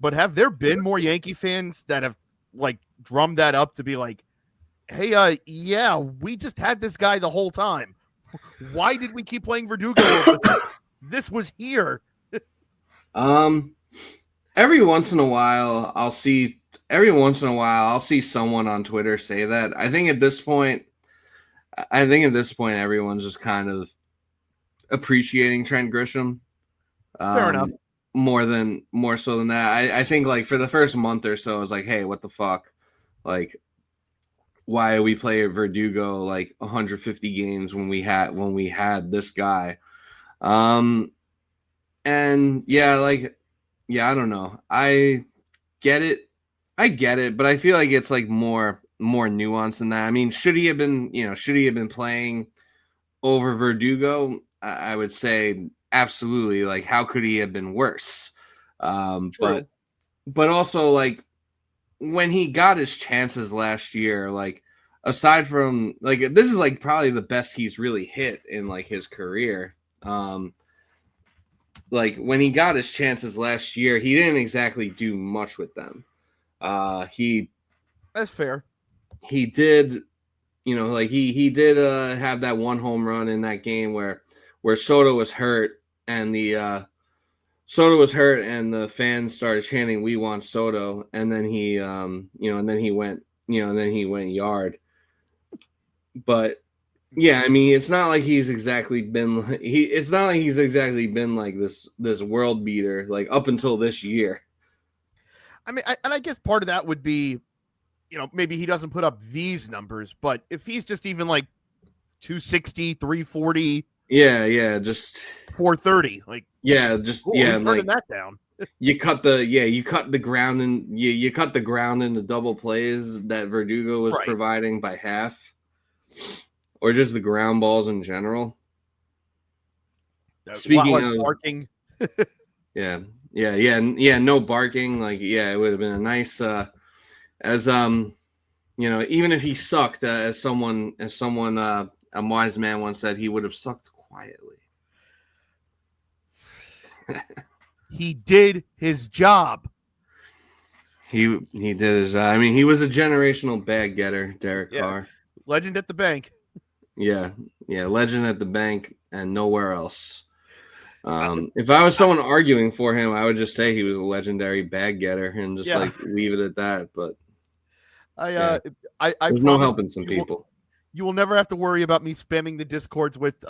B: but have there been more Yankee fans that have like drummed that up to be like, hey, yeah, we just had this guy the whole time. Why did we keep playing Verdugo? This was here.
A: Every once in a while, I'll see someone on Twitter say that. I think at this point, everyone's just kind of appreciating Trent Grisham.
B: Fair enough.
A: More so than that. I think like for the first month or so, I was like, hey, what the fuck? Like, why we play Verdugo like 150 games when we had this guy? And I don't know. I get it, but I feel like it's like more nuanced than that. I mean, should he have been playing over Verdugo? I would say absolutely. Like, how could he have been worse? But also like when he got his chances last year, like aside from like this is like probably the best he's really hit in like his career. Like when he got his chances last year, he didn't exactly do much with them.
B: That's fair.
A: He did, he did have that one home run in that game where Soto was hurt and the fans started chanting "We want Soto," and then he went yard. But yeah, I mean, it's not like he's exactly been like this world beater like up until this year.
B: I mean, I guess part of that would be, maybe he doesn't put up these numbers, but if he's just even like 260, 340,
A: just
B: 430, like
A: like
B: that down.
A: you cut the ground and you cut the ground into double plays that Verdugo was providing by half. or just the ground balls in general.
B: A lot
A: Speaking
B: less
A: of
B: barking.
A: yeah, no barking. Like, yeah, it would have been a nice as even if he sucked, as someone a wise man once said, he would have sucked quietly.
B: He did his job.
A: He did his. I mean, he was a generational bag getter, Derek Carr.
B: Legend at the bank.
A: Yeah, legend at the bank and nowhere else. If I was someone arguing for him, I would just say he was a legendary bag getter and just leave it at that. But
B: I
A: there's no helping some people.
B: You will never have to worry about me spamming the Discords with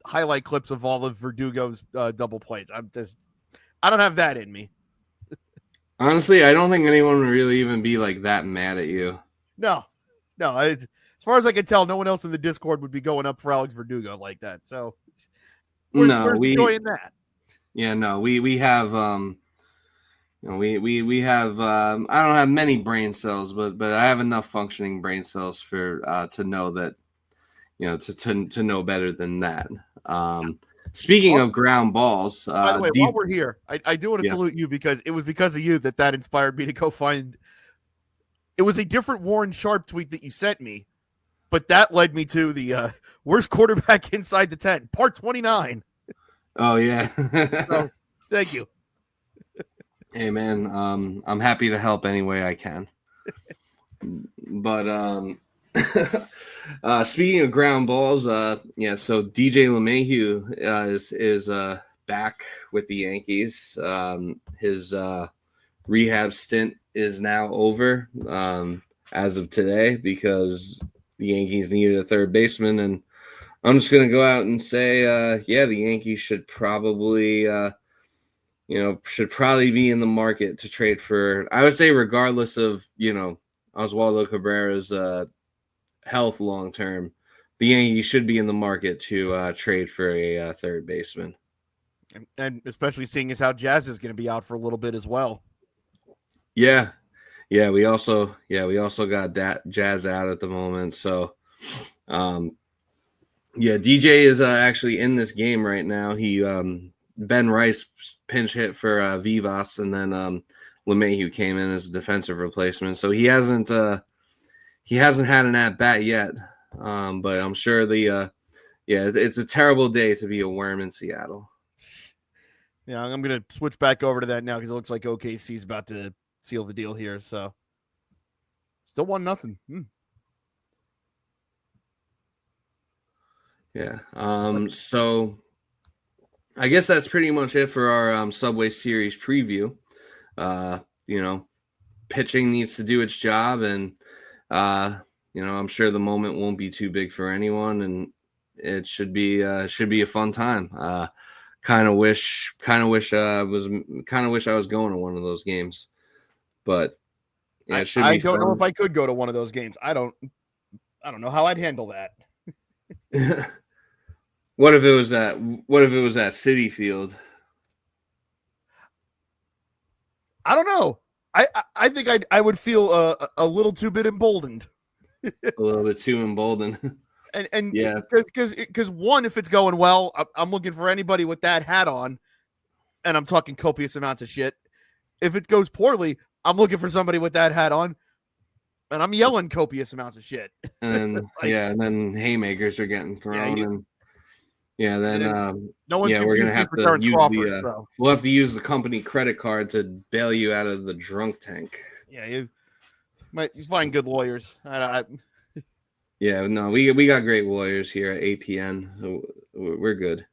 B: highlight clips of all of Verdugo's double plays. I don't have that in me.
A: Honestly, I don't think anyone would really even be like that mad at you.
B: No. As far as I can tell, no one else in the Discord would be going up for Alex Verdugo like that. So, where's the joy in that?
A: Yeah, no, we have we have I don't have many brain cells, but I have enough functioning brain cells for to know that to know better than that. Speaking of ground balls,
B: by the way, while we're here, I do want to salute you because it was because of you that inspired me to go find. It was a different Warren Sharp tweet that you sent me, but that led me to the worst quarterback inside the 10, part 29.
A: Oh yeah,
B: so, thank you.
A: Hey man, I'm happy to help any way I can. But speaking of ground balls, so DJ LeMahieu is back with the Yankees. His rehab stint is now over as of today because the Yankees needed a third baseman, and I'm just gonna go out and say, the Yankees should probably be in the market to trade for. I would say, regardless of Oswaldo Cabrera's health long term, the Yankees should be in the market to trade for a third baseman.
B: And especially seeing as how Jazz is going to be out for a little bit as well.
A: Yeah. We also got Jazz out at the moment. So, DJ is actually in this game right now. He Ben Rice pinch hit for Vivas, and then LeMahieu came in as a defensive replacement. So he hasn't had an at bat yet. But I'm sure it's a terrible day to be a worm in Seattle.
B: Yeah, I'm going to switch back over to that now because it looks like OKC is about to seal the deal here. So still 1-0.
A: Yeah. So I guess that's pretty much it for our Subway Series preview. Pitching needs to do its job, and I'm sure the moment won't be too big for anyone, and it should be a fun time. Kind of wish I was going to one of those games, but yeah, it should be fun.
B: I don't know if I could go to one of those games. I don't know how I'd handle that.
A: What if it was at Citi Field?
B: I don't know. I think I would feel a little too bit emboldened.
A: A little bit too emboldened.
B: And yeah, because one, if it's going well, I'm looking for anybody with that hat on, and I'm talking copious amounts of shit. If it goes poorly, I'm looking for somebody with that hat on, and I'm yelling copious amounts of shit.
A: And and then haymakers are getting thrown,
B: no one's
A: we're gonna have to use
B: Crawford,
A: we'll have to use the company credit card to bail you out of the drunk tank.
B: Yeah, you might find good lawyers.
A: Yeah, no, we got great lawyers here at APN. So we're good.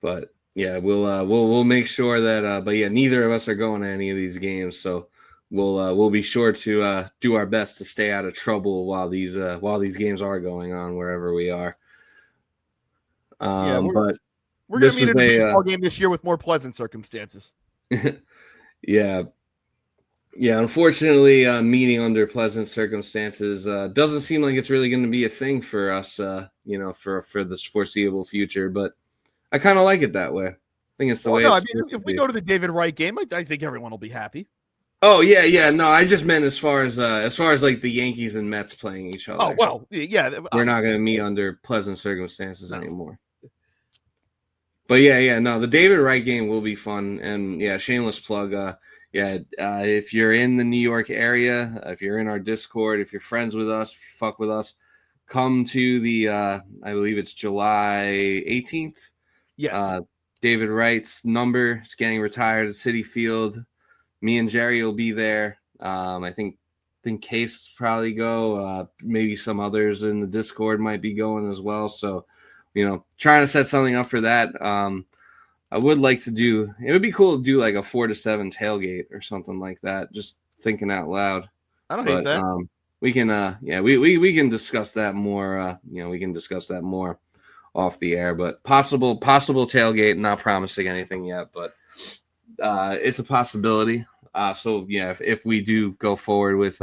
A: But yeah, we'll make sure that. But yeah, neither of us are going to any of these games, so we'll be sure to do our best to stay out of trouble while these games are going on wherever we are. But
B: we're gonna meet in a baseball game this year with more pleasant circumstances.
A: Yeah, unfortunately, meeting under pleasant circumstances doesn't seem like it's really going to be a thing for us, for this foreseeable future. But I kind of like it that way. I think it's the way.
B: No, if we go to the David Wright game, I think everyone will be happy.
A: Oh yeah. No, I just meant as far as like the Yankees and Mets playing each
B: Oh
A: other.
B: well, yeah,
A: We're not
B: obviously.
A: going to meet under pleasant circumstances
B: No.
A: anymore. But yeah, no, the David Wright game will be fun, and yeah, shameless plug. If you're in the New York area, if you're in our Discord, if you're friends with us, if you fuck with us, come to the I believe it's July 18th.
B: Yes.
A: David Wright's number is getting retired at Citi Field. Me and Jerry will be there. I think Case probably go. Maybe some others in the Discord might be going as well. So, trying to set something up for that. I would like to do. It would be cool to do like a 4 to 7 tailgate or something like that. Just thinking out loud.
B: I don't hate
A: But
B: that.
A: we can. We can discuss that more. We can discuss that more off the air. But possible tailgate. Not promising anything yet, but it's a possibility. So yeah, if we do go forward with,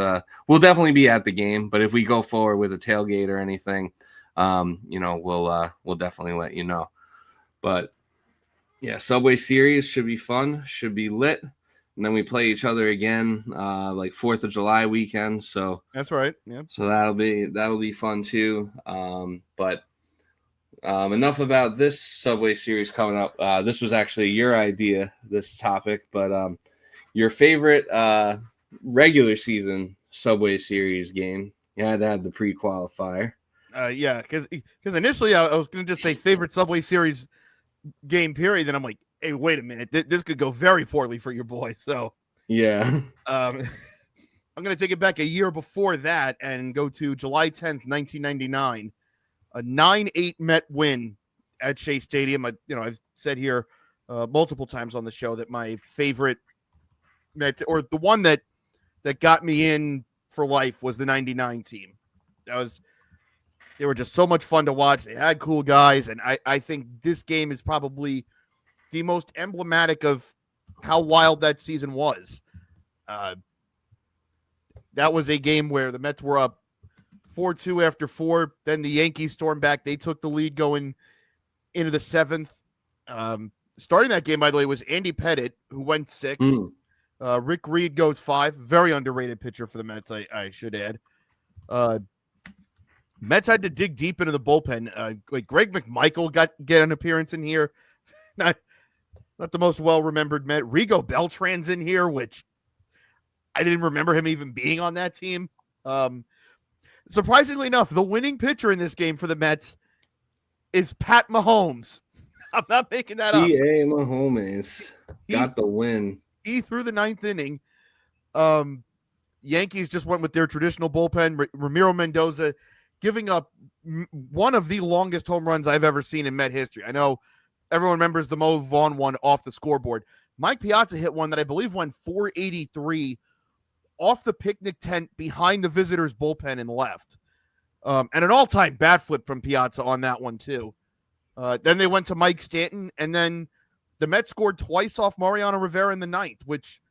A: we'll definitely be at the game. But if we go forward with a tailgate or anything, we'll definitely let you know. But yeah, Subway Series should be fun, should be lit, and then we play each other again, like 4th of July weekend. So
B: That's right. Yeah.
A: so that'll be fun too. But enough about this Subway Series coming up. This was actually your idea, this topic, but your favorite regular season Subway Series game. You had to have the pre-qualifier.
B: Yeah, because initially I was going to just say favorite Subway Series game period. Then I'm like, hey, wait a minute, this could go very poorly for your boy. So
A: Yeah.
B: I'm going to take it back a year before that and go to July 10th, 1999, a 9-8 Met win at Shea Stadium. I've said here multiple times on the show that my favorite Met, or the one that got me in for life, was the 99 team. They were just so much fun to watch. They had cool guys, and I think this game is probably the most emblematic of how wild that season was. That was a game where the Mets were up 4-2 after 4. Then the Yankees stormed back. They took the lead going into the 7th. Starting that game, by the way, was Andy Pettitte, who went 6. Rick Reed goes 5. Very underrated pitcher for the Mets, I should add. Mets had to dig deep into the bullpen. Like Greg McMichael get an appearance in here. Not the most well-remembered Met. Rigo Beltran's in here, which I didn't remember him even being on that team. Surprisingly enough, the winning pitcher in this game for the Mets is Pat Mahomes. I'm not making that up.
A: P.A. Mahomes got the win.
B: He threw the 9th inning. Yankees just went with their traditional bullpen. Ramiro Mendoza giving up one of the longest home runs I've ever seen in Met history. I know everyone remembers the Mo Vaughn one off the scoreboard. Mike Piazza hit one that I believe went 483 off the picnic tent behind the visitors' bullpen and left. And an all-time bat flip from Piazza on that one, too. Then they went to Mike Stanton, and then the Mets scored twice off Mariano Rivera in the 9th, which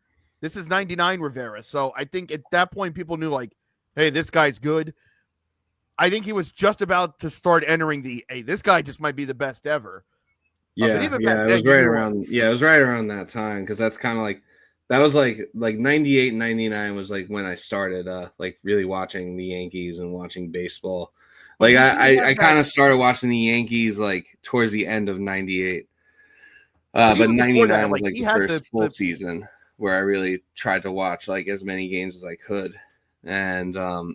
B: this is 99 Rivera. So I think at that point people knew, like, hey, this guy's good. I think he was just about to start entering hey, this guy just might be the best ever.
A: Yeah, it was right around. Yeah, it was right around that time, because that's kind of like, that was like 98, 99 was like when I started like really watching the Yankees and watching baseball. Like I kind of started watching the Yankees like towards the end of 98. But 99 was like the first full season where I really tried to watch like as many games as I could. And I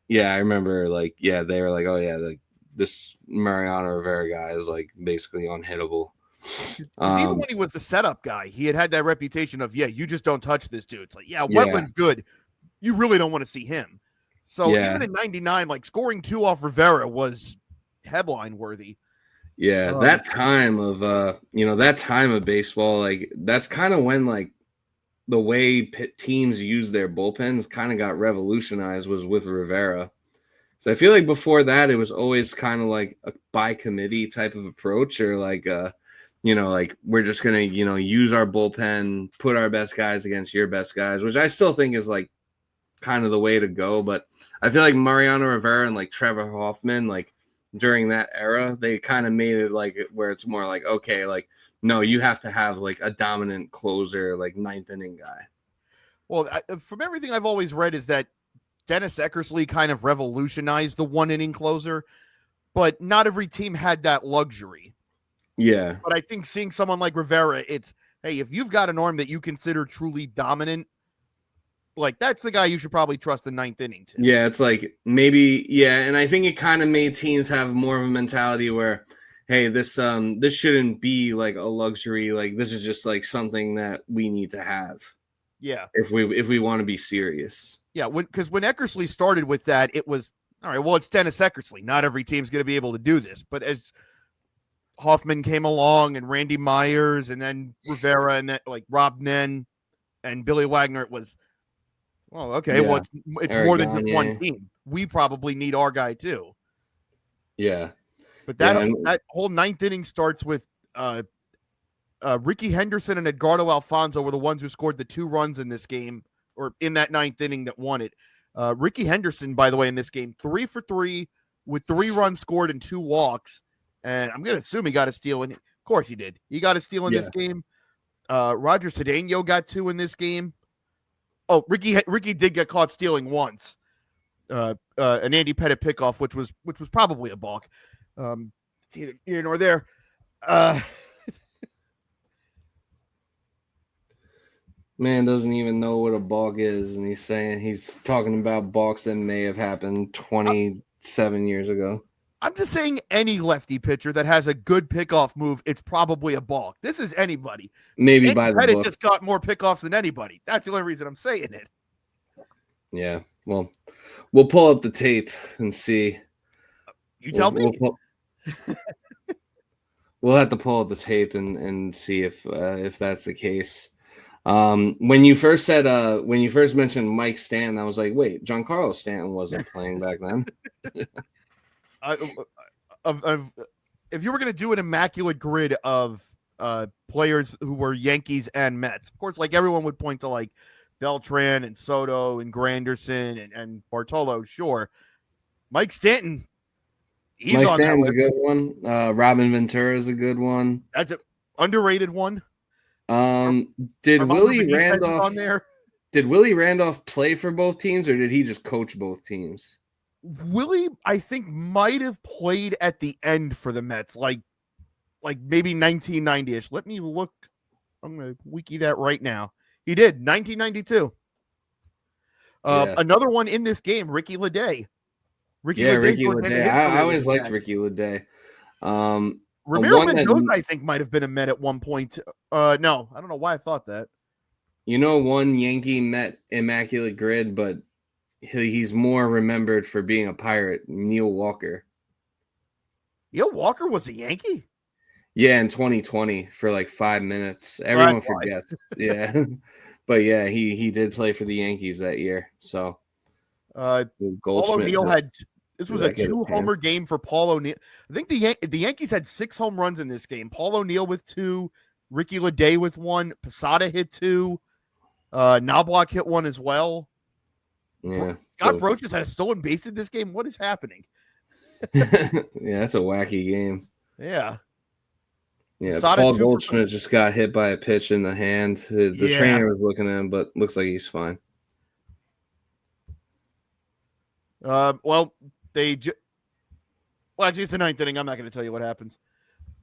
A: remember like, they were like, oh yeah, like this Mariano Rivera guy is like basically unhittable.
B: Even when he was the setup guy, he had that reputation of, you just don't touch this dude. It's like, Wetland's good. You really don't want to see him. So even in 99, like scoring 2 off Rivera was headline worthy.
A: Yeah, that time of baseball, like that's kind of when like the way teams use their bullpens kind of got revolutionized was with Rivera. So I feel like before that, it was always kind of like a by committee type of approach, or like, like we're just going to, use our bullpen, put our best guys against your best guys, which I still think is like kind of the way to go. But I feel like Mariano Rivera and like Trevor Hoffman, like during that era, they kind of made it like where it's more like, okay, like, no, you have to have like a dominant closer, like 9th inning guy.
B: Well, from everything I've always read is that Dennis Eckersley kind of revolutionized the 1-inning closer, but not every team had that luxury.
A: Yeah.
B: But I think seeing someone like Rivera, it's, hey, if you've got an arm that you consider truly dominant, like that's the guy you should probably trust the 9th inning to.
A: Yeah, it's like maybe, and I think it kind of made teams have more of a mentality where, hey, this shouldn't be like a luxury. Like this is just like something that we need to have.
B: Yeah.
A: If we want to be serious.
B: Yeah, because when Eckersley started with that, it was all right. Well, it's Dennis Eckersley. Not every team's going to be able to do this. But as Hoffman came along, and Randy Myers, and then Rivera, and then like Rob Nen and Billy Wagner, it was, well, okay. Yeah. Well, it's more than just one team. We probably need our guy too.
A: Yeah,
B: but that whole 9th inning starts with Ricky Henderson and Edgardo Alfonso were the ones who scored the 2 runs in this game, or in that 9th inning that won it. Ricky Henderson, by the way, in this game, 3 for 3 with 3 runs scored and 2 walks. And I'm going to assume he got a steal. Of course he did. He got a steal in this game. Roger Cedeno got 2 in this game. Oh, Ricky did get caught stealing once. An Andy Pettit pickoff, which was probably a balk. It's either here nor there.
A: Man doesn't even know what a balk is, and he's talking about balks that may have happened 27 years ago.
B: I'm just saying any lefty pitcher that has a good pickoff move, it's probably a balk. This is anybody.
A: Maybe
B: Andy
A: by the
B: Pettit
A: book.
B: just got more pickoffs than anybody. That's the only reason I'm saying it.
A: Yeah, well, we'll pull up the tape and see.
B: You tell me.
A: We'll have to pull up the tape and see if that's the case. When you first mentioned Mike Stanton, I was like, wait, Giancarlo Stanton wasn't playing back then.
B: If you were going to do an immaculate grid of players who were Yankees and Mets, of course, like everyone would point to like Beltran and Soto and Granderson and Bartolo. Sure, Mike Stanton.
A: Mike Stanton's a good one. Robin Ventura is a good one.
B: That's an underrated one.
A: Did Willie Randolph on there? Did Willie Randolph play for both teams, or did he just coach both teams?
B: Willie, I think, might have played at the end for the Mets, like maybe 1990-ish. Let me look. I'm going to wiki that right now. He did, 1992. Another one in this game, Ricky Leday.
A: Ricky Leday. I always liked Ricky Leday.
B: Ramiro Mendoza, I think, might have been a Met at one point. No, I don't know why I thought that.
A: You know, one Yankee Met immaculate grid, but he's more remembered for being a Pirate, Neil Walker.
B: Neil Walker was a Yankee?
A: Yeah, in 2020 for like 5 minutes. Everyone forgets. Yeah. But yeah, he did play for the Yankees that year. So
B: Paul O'Neill this was a 2-homer game for Paul O'Neill. I think the Yankees had 6 home runs in this game. Paul O'Neill with 2, Ricky Leday with 1, Posada hit 2, Knobloch hit 1 as well.
A: Yeah,
B: Scott Brocious had a stolen base in this game. What is happening?
A: Yeah, that's a wacky game.
B: Yeah.
A: Yeah, Paul Goldschmidt just got hit by a pitch in the hand. The trainer was looking at him, but looks like he's fine.
B: Well, actually, it's the 9th inning. I'm not going to tell you what happens.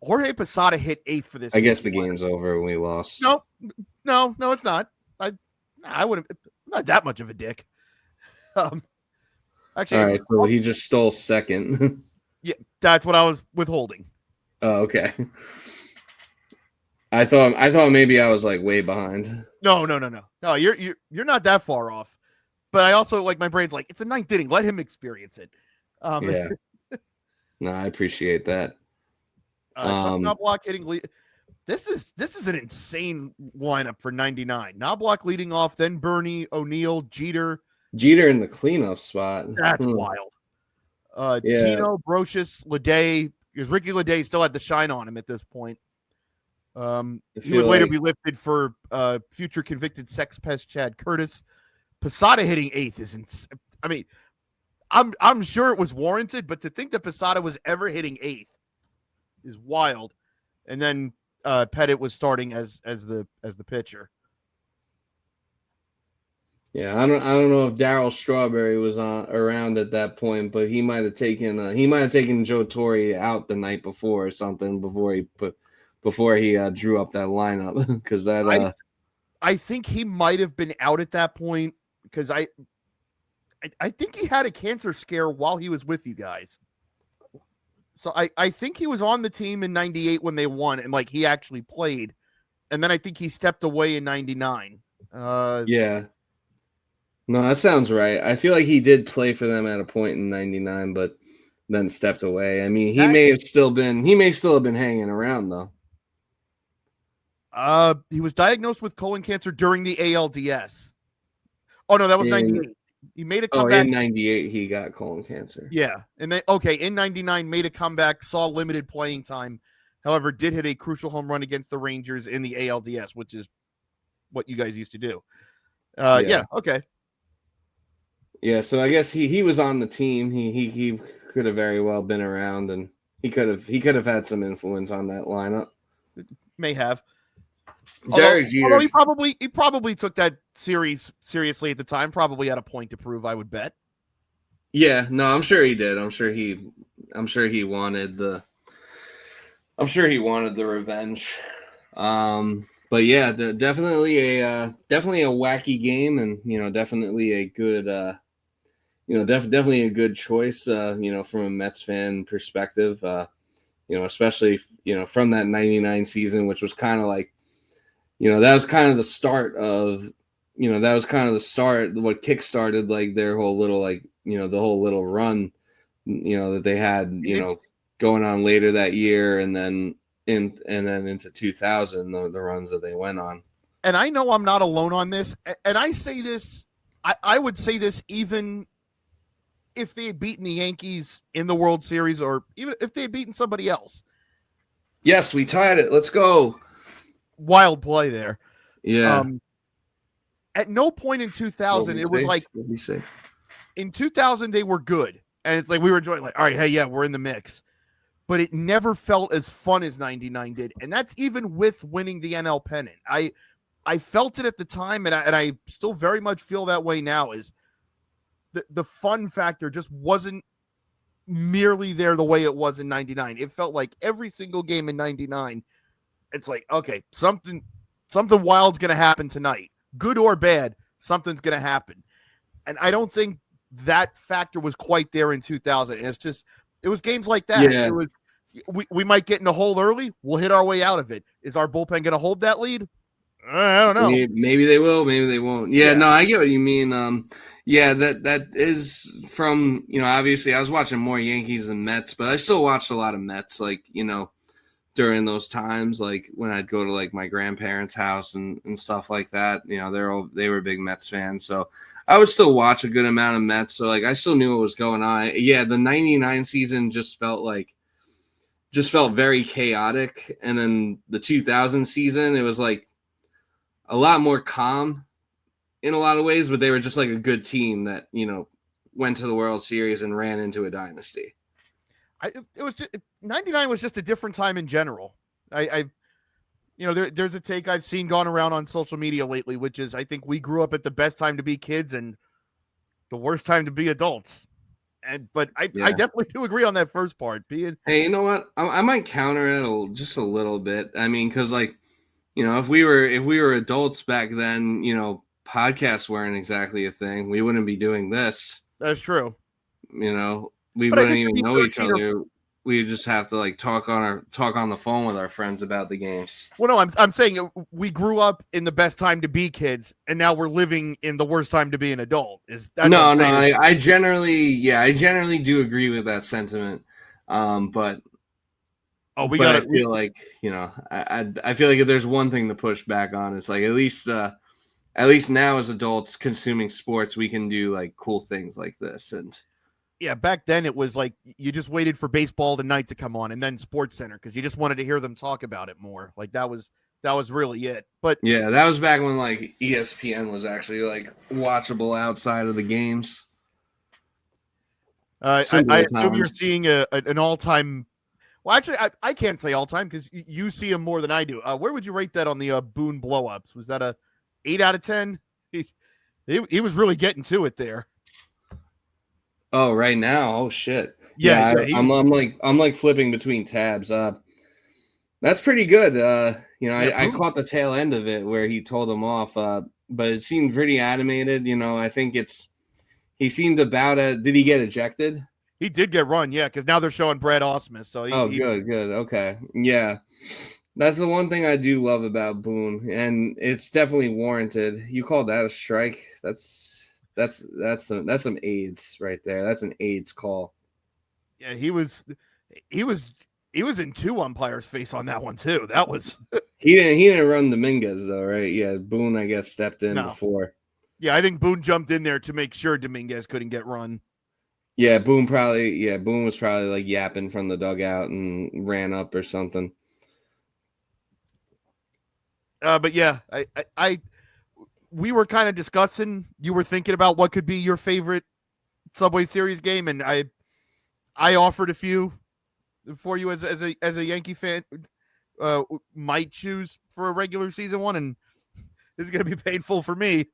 B: Jorge Posada hit 8th for this.
A: I guess the game's over when we lost.
B: No, it's not. I wouldn't. I'm not that much of a dick. Actually,
A: all right. So he just stole second.
B: Yeah, that's what I was withholding.
A: Oh, okay. I thought maybe I was like way behind.
B: No. No, you're not that far off. But I also like my brain's like it's the 9th inning. Let him experience it.
A: Yeah. No, I appreciate that.
B: Knobloch hitting lead. This is an insane lineup for 99. Knobloch leading off, then Bernie, O'Neill, Jeter
A: in the cleanup spot.
B: That's wild. Tino, Brocious, Leday, because Ricky Leday still had the shine on him at this point. He would later be lifted for future convicted sex pest Chad Curtis. Posada hitting 8th is I mean, I'm sure it was warranted, but to think that Posada was ever hitting 8th is wild. And then Pettit was starting as the pitcher.
A: Yeah, I don't know if Darryl Strawberry was around at that point, but he might have taken Joe Torre out the night before or something before he drew up that lineup because that
B: I think he might have been out at that point because I think he had a cancer scare while he was with you guys. So I think he was on the team in 98 when they won and like he actually played. And then I think he stepped away in 99.
A: Yeah. No, that sounds right. I feel like he did play for them at a point in '99, but then stepped away. I mean, he may still have been hanging around though.
B: He was diagnosed with colon cancer during the ALDS. Oh no, that was 98. He made a comeback.
A: In 98 he got colon cancer.
B: Yeah. And then in 99 made a comeback, saw limited playing time. However, did hit a crucial home run against the Rangers in the ALDS, which is what you guys used to do. Yeah, okay.
A: Yeah, so I guess he was on the team. He could have very well been around, and he could have had some influence on that lineup.
B: May have.
A: Derek
B: Although he probably took that series seriously at the time. Probably had a point to prove, I would bet.
A: Yeah, no, I'm sure he did. I'm sure he wanted the revenge. But yeah, definitely a wacky game, and definitely a good definitely a good choice. From a Mets fan perspective, especially from that '99 season, which was kind of like, that was kind of the start of, what kickstarted like their whole little the whole little run, that they had, going on later that year, and then into 2000, the runs that they went on.
B: And I know I'm not alone on this, and I say this, I would say this even if they had beaten the Yankees in the World Series, or even if they had beaten somebody else.
A: Yes, we tied it. Let's go.
B: Wild play there.
A: Yeah.
B: At no point in 2000, it was like, in 2000, they were good. And it's like, we were enjoying, like, all right, hey, yeah, we're in the mix. But it never felt as fun as 99 did. And that's even with winning the NL pennant. I felt it at the time, and I still very much feel that way now, is the fun factor just wasn't merely there the way it was in 99. It felt like every single game in 99, it's like, okay, something wild's going to happen tonight. Good or bad, something's going to happen. And I don't think that factor was quite there in 2000. And it was games like that.
A: Yeah.
B: It was, we might get in the hole early. We'll hit our way out of it. Is our bullpen going to hold that lead? I don't know.
A: Maybe they will. Maybe they won't. Yeah, no, I get what you mean. Yeah, that is from, obviously I was watching more Yankees than Mets, but I still watched a lot of Mets, like, during those times, like when I'd go to like my grandparents' house and stuff like that. They were big Mets fans, so I would still watch a good amount of Mets. So like I still knew what was going on. Yeah, the '99 season just felt very chaotic, and then the 2000 season, it was like a lot more calm in a lot of ways, but they were just like a good team that, went to the World Series and ran into a dynasty.
B: It was just, 99 was just a different time in general. There's a take I've seen gone around on social media lately, which is, I think we grew up at the best time to be kids and the worst time to be adults. But I definitely do agree on that first part.
A: Hey, you know what? I might counter it just a little bit. I mean, because like, if we were adults back then, podcasts weren't exactly a thing. We wouldn't be doing this.
B: That's true.
A: We wouldn't even know each other. We just have to like talk on the phone with our friends about the games.
B: Well, no, I'm saying we grew up in the best time to be kids, and now we're living in the worst time to be an adult.
A: I generally do agree with that sentiment. But I feel like, I feel like if there's one thing to push back on, it's like at least now as adults consuming sports, we can do like cool things like this. And
B: yeah, back then it was like you just waited for baseball tonight to come on, and then Sports Center, because you just wanted to hear them talk about it more. Like that was really it. But
A: yeah, that was back when like ESPN was actually like watchable outside of the games.
B: I assume you're seeing an all-time. Well, actually, I can't say all-time because you see him more than I do. Where would you rate that on the Boone blow-ups? Was that a 8 out of 10? He was really getting to it there.
A: Oh, right now. Oh shit.
B: Yeah,
A: I'm like flipping between tabs. That's pretty good. I caught the tail end of it where he told him off. But it seemed pretty animated. I think he seemed about it. Did he get ejected?
B: He did get run, yeah, because now they're showing Brad Osmus. So
A: good. Okay. Yeah. That's the one thing I do love about Boone, and it's definitely warranted. You call that a strike? That's some AIDS right there. That's an AIDS call.
B: Yeah, he was in two umpires' face on that one too. That was
A: he didn't run Dominguez though, right? Yeah, Boone I guess stepped in before.
B: Yeah, I think Boone jumped in there to make sure Dominguez couldn't get run.
A: Yeah, Boone was probably like yapping from the dugout and ran up or something.
B: But yeah, we were kind of discussing. You were thinking about what could be your favorite Subway Series game, and I offered a few for you as a Yankee fan might choose for a regular season one, and this is going to be painful for me.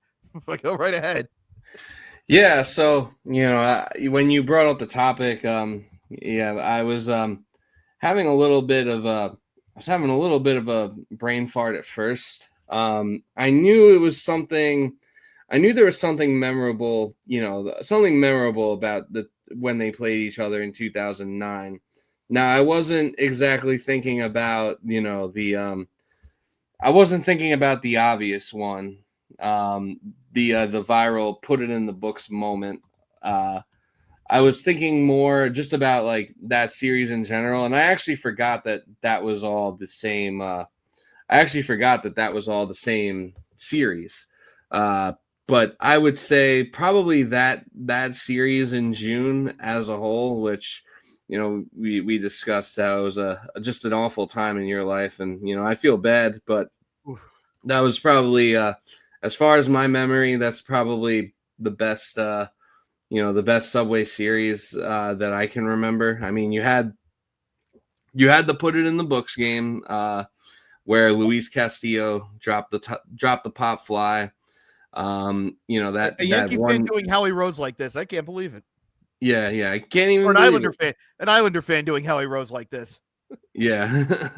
B: Go right ahead.
A: Yeah, so when you brought up the topic, I was having a little bit of a brain fart at first. I knew it was something. I knew there was something memorable, something memorable about when they played each other in 2009. Now, I wasn't exactly thinking about, I wasn't thinking about the obvious one, the viral put it in the books moment. I was thinking more just about like that series in general, and I actually forgot that was all the same. I actually forgot that was all the same series. But I would say probably that series in June as a whole, which we discussed how it was just an awful time in your life, and I feel bad, but that was probably as far as my memory, that's probably the best the best Subway series that I can remember. I mean, you had the put it in the books game where Luis Castillo dropped the pop fly. That
B: a Yankee
A: that one,
B: fan doing Howie Rose like this. I can't believe it.
A: Yeah, I can't even.
B: Or
A: an
B: Islander fan doing Howie Rose like this.
A: Yeah.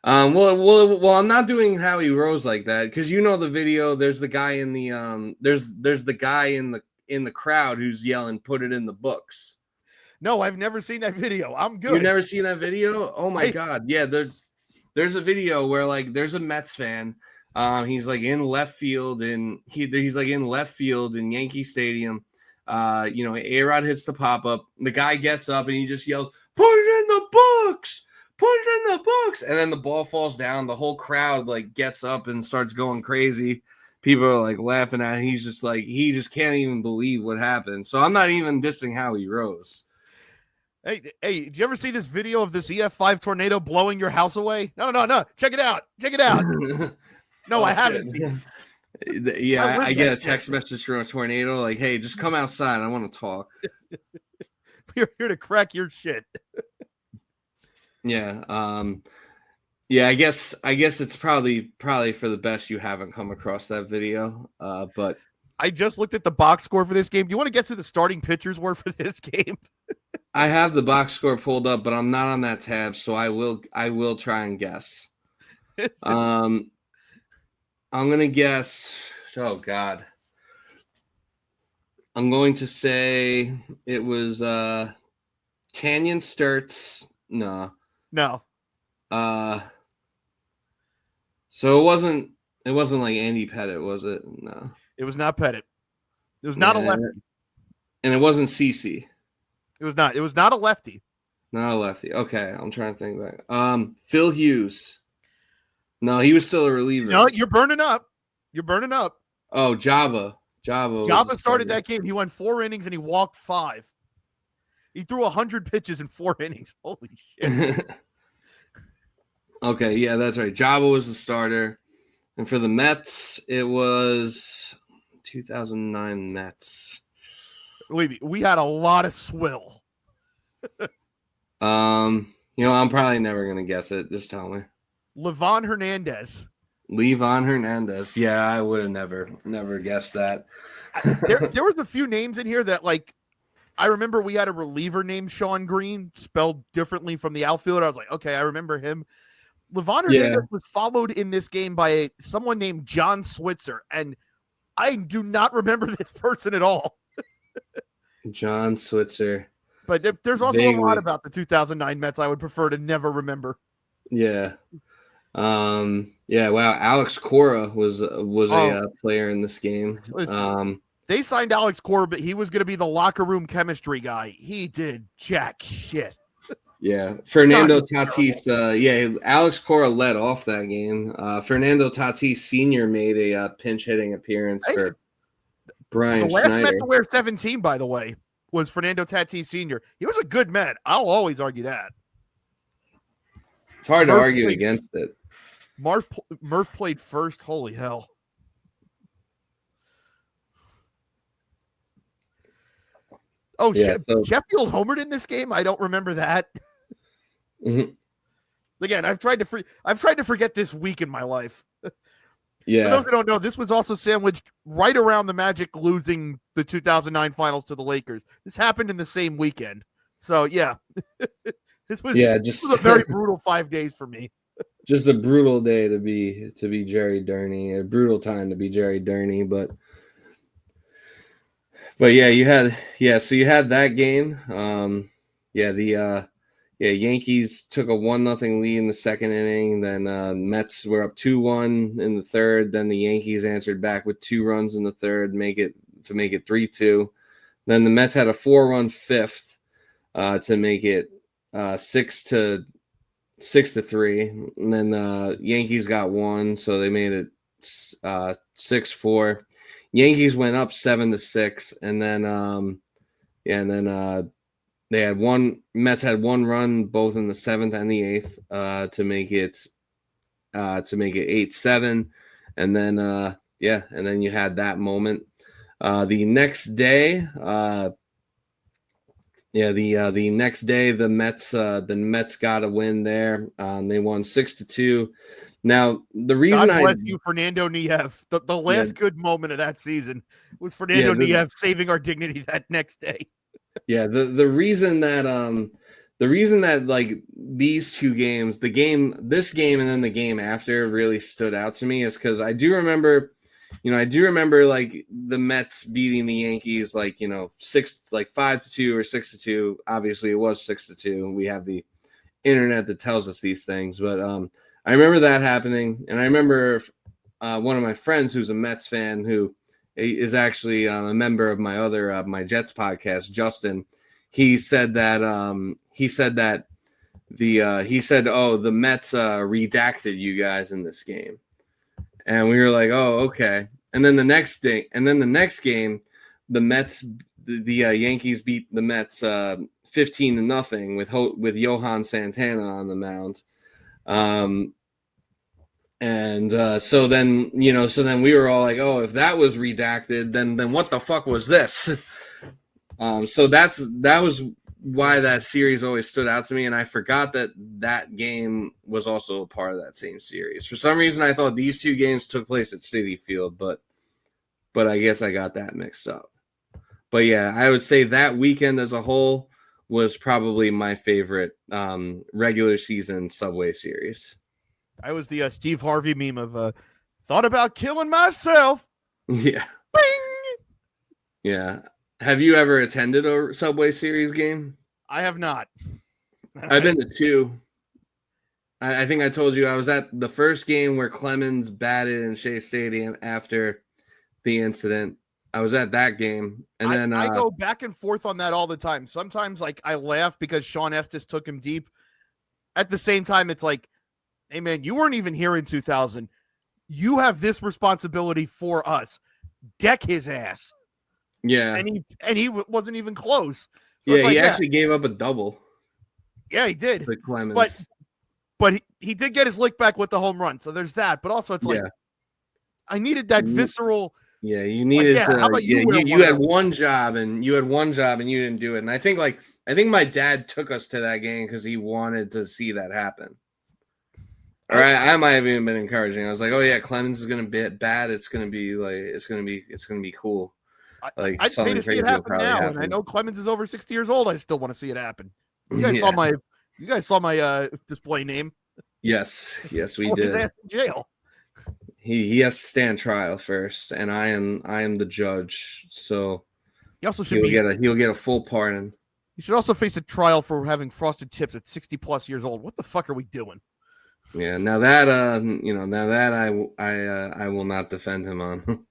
A: Well, I'm not doing Howie Rose like that because the video. There's the guy in the there's the guy in the crowd who's yelling, "Put it in the books."
B: No, I've never seen that video. I'm good.
A: You've never seen that video? Oh my god! Yeah, there's a video where like there's a Mets fan. He's like in left field and he's like in left field in Yankee Stadium. A-Rod hits the pop up. The guy gets up and he just yells, "Put it in the books! Put it in the books!" And then the ball falls down. The whole crowd like gets up and starts going crazy. People are like laughing at him. He's just like he just can't even believe what happened. So I'm not even dissing Howie Rose.
B: Hey, did you ever see this video of this EF5 tornado blowing your house away? No. Check it out. No, I haven't seen
A: it. Yeah, I get a text message from a tornado like, "Hey, just come outside. I want to talk."
B: We're here to crack your shit.
A: Yeah. Yeah, I guess it's probably for the best you haven't come across that video. But
B: I just looked at the box score for this game. Do you want to guess who the starting pitchers were for this game?
A: I have the box score pulled up, but I'm not on that tab, so I will try and guess. I'm gonna guess. Oh God, I'm going to say it was Tanyan Sturts. No. So it wasn't like Andy Pettit, was it? No.
B: It was not Pettit. It was not a lefty.
A: And it wasn't CC.
B: It was not. It was not a lefty.
A: Not a lefty. Okay, I'm trying to think back. Phil Hughes. No, he was still a reliever.
B: No, you're burning up.
A: Oh, Java
B: started that game. He went 4 innings and he walked 5. He threw 100 pitches in 4 innings. Holy shit.
A: Okay, yeah, that's right. Java was the starter. And for the Mets, it was 2009 Mets.
B: Believe me, we had a lot of swill.
A: I'm probably never gonna guess it. Just tell me.
B: Livan Hernandez.
A: Levon Hernandez. Yeah, I would have never guessed that.
B: There was a few names in here that, like, I remember we had a reliever named Sean Green, spelled differently from the outfielder. I was like, okay, I remember him. Levon Hernandez was followed in this game by someone named John Switzer, and I do not remember this person at all.
A: John Switzer.
B: But there's also a lot about the 2009 Mets I would prefer to never remember.
A: Yeah. Wow. Alex Cora was a player in this game.
B: They signed Alex Cora, but he was going to be the locker room chemistry guy. He did jack shit.
A: Yeah. Fernando Tatis. Alex Cora led off that game. Fernando Tatis Sr. made a pinch hitting appearance for Brian Schneider. The last
B: Met to wear 17, by the way, was Fernando Tatis Sr. He was a good man. I'll always argue that.
A: It's hard to argue against it.
B: Murph played first. Holy hell. Oh, yeah, Sheffield homered in this game? I don't remember that.
A: Mm-hmm.
B: Again, I've tried to forget this week in my life.
A: Yeah.
B: For those who don't know, this was also sandwiched right around the Magic losing the 2009 finals to the Lakers. This happened in the same weekend. So, yeah. This was a very brutal 5 days for me.
A: Just a brutal day to be Jerry Durney, a brutal time to be Jerry Durney, but yeah, you had that game. Yankees took a 1-0 lead in the second inning. Then Mets were up 2-1 in the third. Then the Yankees answered back with 2 runs in the third, to make it 3-2. Then the Mets had a 4-run fifth to make it 6-3. And then Yankees got 1, so they made it 6-4. Yankees went up 7-6, and then they had Mets had 1 run both in the 7th and the 8th to make it 8-7, and then and then you had that moment. The next day, the next day the Mets got a win there. They won 6-2. Now, the reason
B: God bless you, Fernando Niev. The last good moment of that season was Fernando Niev saving our dignity that next day.
A: Yeah, the reason that like these two games, this game and then the game after really stood out to me is because I do remember like the Mets beating the Yankees 5-2 or 6-2. Obviously, it was 6-2. We have the internet that tells us these things, but I remember that happening, and I remember one of my friends who's a Mets fan who is actually a member of my other my Jets podcast, Justin. He said that the Mets redacted you guys in this game, and we were like, oh, okay. And then the next game, the Mets, the Yankees beat the Mets 15-0 with Johan Santana on the mound. So then we were all like, oh, if that was redacted, then what the fuck was this? So that was why that series always stood out to me, and I forgot that game was also a part of that same series. For some reason, I thought these two games took place at Citi Field, but I guess I got that mixed up. But yeah, I would say that weekend as a whole was probably my favorite regular season Subway series.
B: I was the Steve Harvey meme of thought about killing myself.
A: Yeah.
B: Bing!
A: Yeah. Have you ever attended a Subway Series game?
B: I have not.
A: I've been to 2. I think I told you I was at the first game where Clemens batted in Shea Stadium after the incident. I was at that game, and then
B: I go back and forth on that all the time. Sometimes, like, I laugh because Sean Estes took him deep. At the same time, it's like, hey, man, you weren't even here in 2000. You have this responsibility for us. Deck his ass.
A: Yeah.
B: And he wasn't even close.
A: So yeah, he actually gave up a double.
B: Yeah, he did.
A: To Clemens.
B: But he did get his lick back with the home run. So there's that. But also it's like, I needed that visceral.
A: Yeah, you needed to. How about you had one job and you didn't do it. And I think my dad took us to that game because he wanted to see that happen. Or I might have even been encouraging. I was like, "Oh yeah, Clemens is going to be bad. It's going to be like it's going to be cool. Like
B: I'd pay
A: something
B: to see it
A: crazy will
B: happen
A: probably
B: now,
A: happen."
B: and I know Clemens is over 60 years old. I still want to see it happen. You guys
A: Yeah.
B: saw my display name.
A: Yes, we
B: His
A: did.
B: ass in jail.
A: He has to stand trial first, and I am the judge. So
B: He also should
A: he'll get a full pardon.
B: He should also face a trial for having frosted tips at 60+ years old. What the fuck are we doing?
A: Yeah, now that I will not defend him on.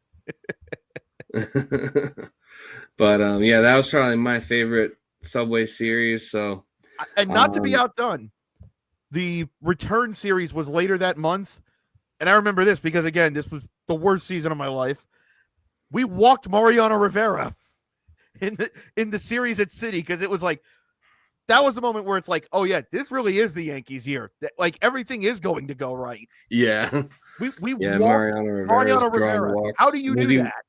A: But yeah, that was probably my favorite Subway series. So,
B: and not to be outdone, the return series was later that month, and I remember this because again, this was the worst season of my life. We walked Mariano Rivera in the series at City because it was like that was the moment where it's like, oh yeah, this really is the Yankees year. Like everything is going to go right.
A: Yeah,
B: we
A: yeah,
B: walked Mariano
A: Rivera.
B: How do you do that?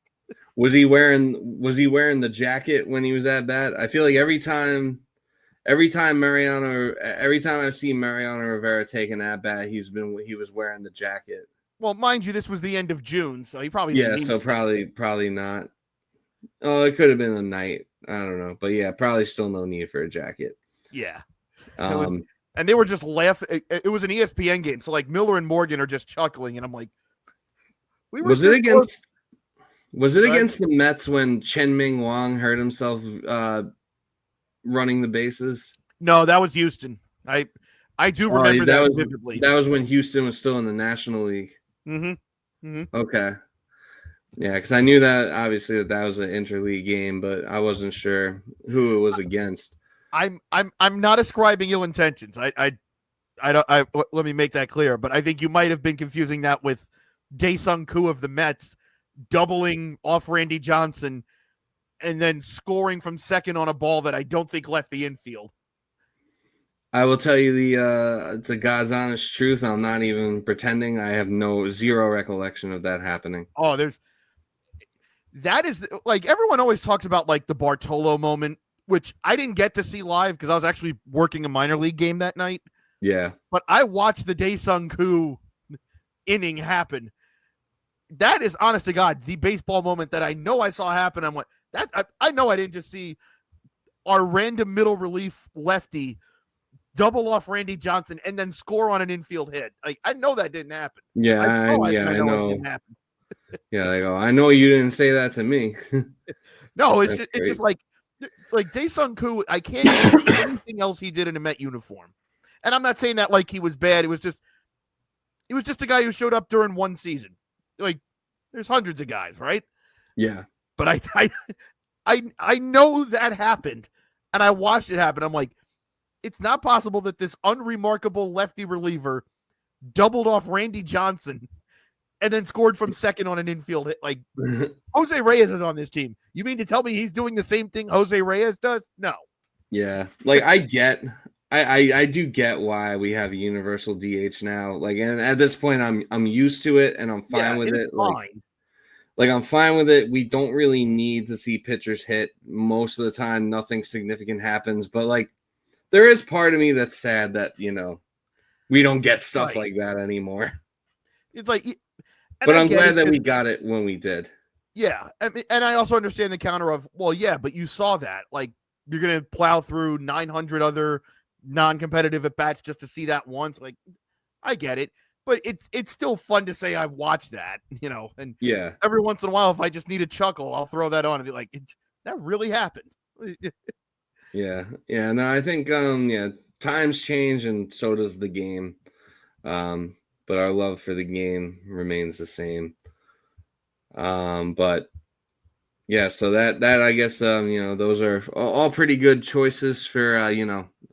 A: Was he wearing the jacket when he was at bat? I feel like every time I've seen Mariano Rivera take an at bat, he was wearing the jacket.
B: Well, mind you, this was the end of June, so he probably
A: probably not. Oh, it could have been a night. I don't know, but yeah, probably still no need for a jacket.
B: Yeah, and they were just laughing. It was an ESPN game, so like Miller and Morgan are just chuckling, and I'm like,
A: was it against the Mets when Chen Ming Wang hurt himself running the bases?
B: No, that was Houston. I do remember that vividly.
A: That was when Houston was still in the National League. Okay. Yeah, because I knew that obviously that was an interleague game, but I wasn't sure who it was against.
B: I'm not ascribing ill intentions. I let me make that clear. But I think you might have been confusing that with Dae-Sung Koo of the Mets doubling off Randy Johnson and then scoring from second on a ball that I don't think left the infield.
A: I will tell you the God's honest truth. I'm not even pretending. I have zero recollection of that happening.
B: Oh, that is like everyone always talks about like the Bartolo moment, which I didn't get to see live because I was actually working a minor league game that night.
A: Yeah.
B: But I watched the Dae-Sung Koo inning happen. That is, honest to God, the baseball moment that I know I saw happen. I'm like, I know I didn't just see our random middle relief lefty double off Randy Johnson and then score on an infield hit. Like, I know that didn't happen.
A: Yeah, I know. It didn't happen. Yeah, they go, I know you didn't say that to me.
B: No, it's just like Dae-Sung Koo, I can't do anything else he did in a Met uniform. And I'm not saying that like he was bad. It was just a guy who showed up during one season. Like, there's hundreds of guys, right?
A: Yeah.
B: But I know that happened, and I watched it happen. I'm like, it's not possible that this unremarkable lefty reliever doubled off Randy Johnson and then scored from second on an infield hit. Like, Jose Reyes is on this team. You mean to tell me he's doing the same thing Jose Reyes does? No.
A: Yeah. Like, I do get why we have a universal DH now. Like, and at this point, I'm used to it, and I'm fine with it. Like, I'm fine with it. We don't really need to see pitchers hit. Most of the time, nothing significant happens. But, like, there is part of me that's sad that, we don't get stuff like that anymore.
B: It's like,
A: but I'm glad that we got it when we did.
B: Yeah. I mean, and I also understand the counter of, well, yeah, but you saw that. Like, you're going to plow through 900 other non-competitive at-bats just to see that once. Like, I get it. But it's still fun to say I watched that, and
A: yeah.
B: Every once in a while, if I just need a chuckle, I'll throw that on and be like, that really happened.
A: Yeah. No, I think times change and so does the game. But our love for the game remains the same. But yeah, so that I guess those are all pretty good choices for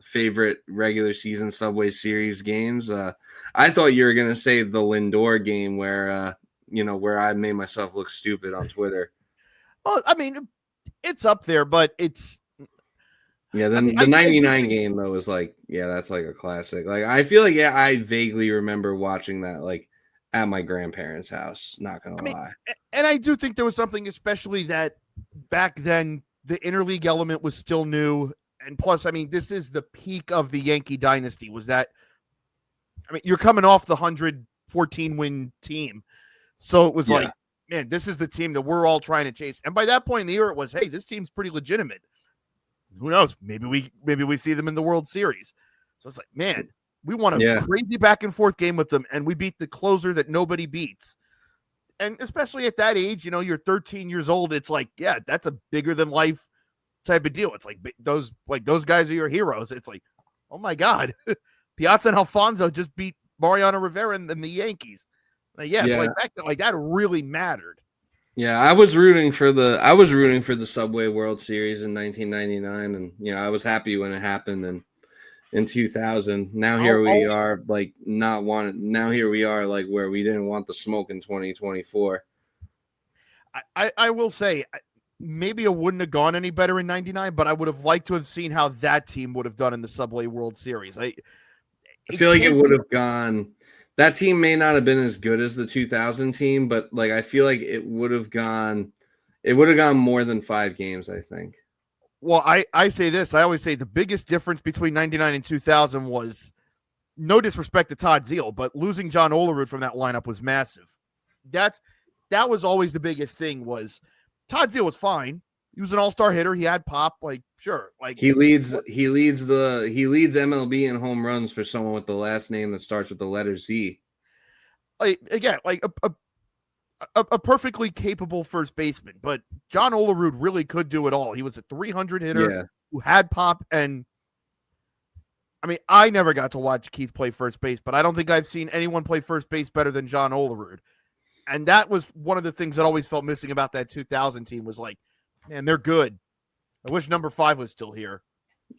A: favorite regular season Subway Series games. I thought you were gonna say the Lindor game where where I made myself look stupid on Twitter.
B: Well, I mean, it's up there, but it's
A: the 99 game though was like, yeah, that's like a classic. Like, I feel like I vaguely remember watching that like at my grandparents' house. Not gonna lie.
B: And I do think there was something, especially that back then the interleague element was still new. And plus, I mean, this is the peak of the Yankee dynasty. Was that I mean, you're coming off the 114 win team. So it was
A: Yeah.
B: like, man, this is the team that we're all trying to chase. And by that point in the year, it was, hey, this team's pretty legitimate. Who knows? Maybe we see them in the World Series. So it's like, man, we won a crazy back and forth game with them, and we beat the closer that nobody beats. And especially at that age, you're 13 years old. It's like, yeah, that's a bigger than life type of deal. It's like those guys are your heroes. It's like, oh my God, Piazza and Alfonso just beat Mariano Rivera and the Yankees. Back then, that really mattered.
A: Yeah, I was rooting for the Subway World Series in 1999, and I was happy when it happened in 2000. Now here we are, Now here we are, where we didn't want the smoke in 2024.
B: I will say, maybe it wouldn't have gone any better in 99, but I would have liked to have seen how that team would have done in the Subway World Series. I
A: feel like it would have gone. That team may not have been as good as the 2000 team, but I feel like it would have gone more than 5 games, I think.
B: Well, I say this. I always say the biggest difference between 99 and 2000 was, no disrespect to Todd Zeile, but losing John Olerud from that lineup was massive. That was always the biggest thing. Was Todd Zeile was fine. He was an all-star hitter. He had pop. Sure.
A: He leads MLB in home runs for someone with the last name that starts with the letter Z.
B: A perfectly capable first baseman, but John Olerud really could do it all. He was a 300 hitter who had pop, and I mean, I never got to watch Keith play first base, but I don't think I've seen anyone play first base better than John Olerud. And that was one of the things that always felt missing about that 2000 team was like, man, they're good. I wish number 5 was still here.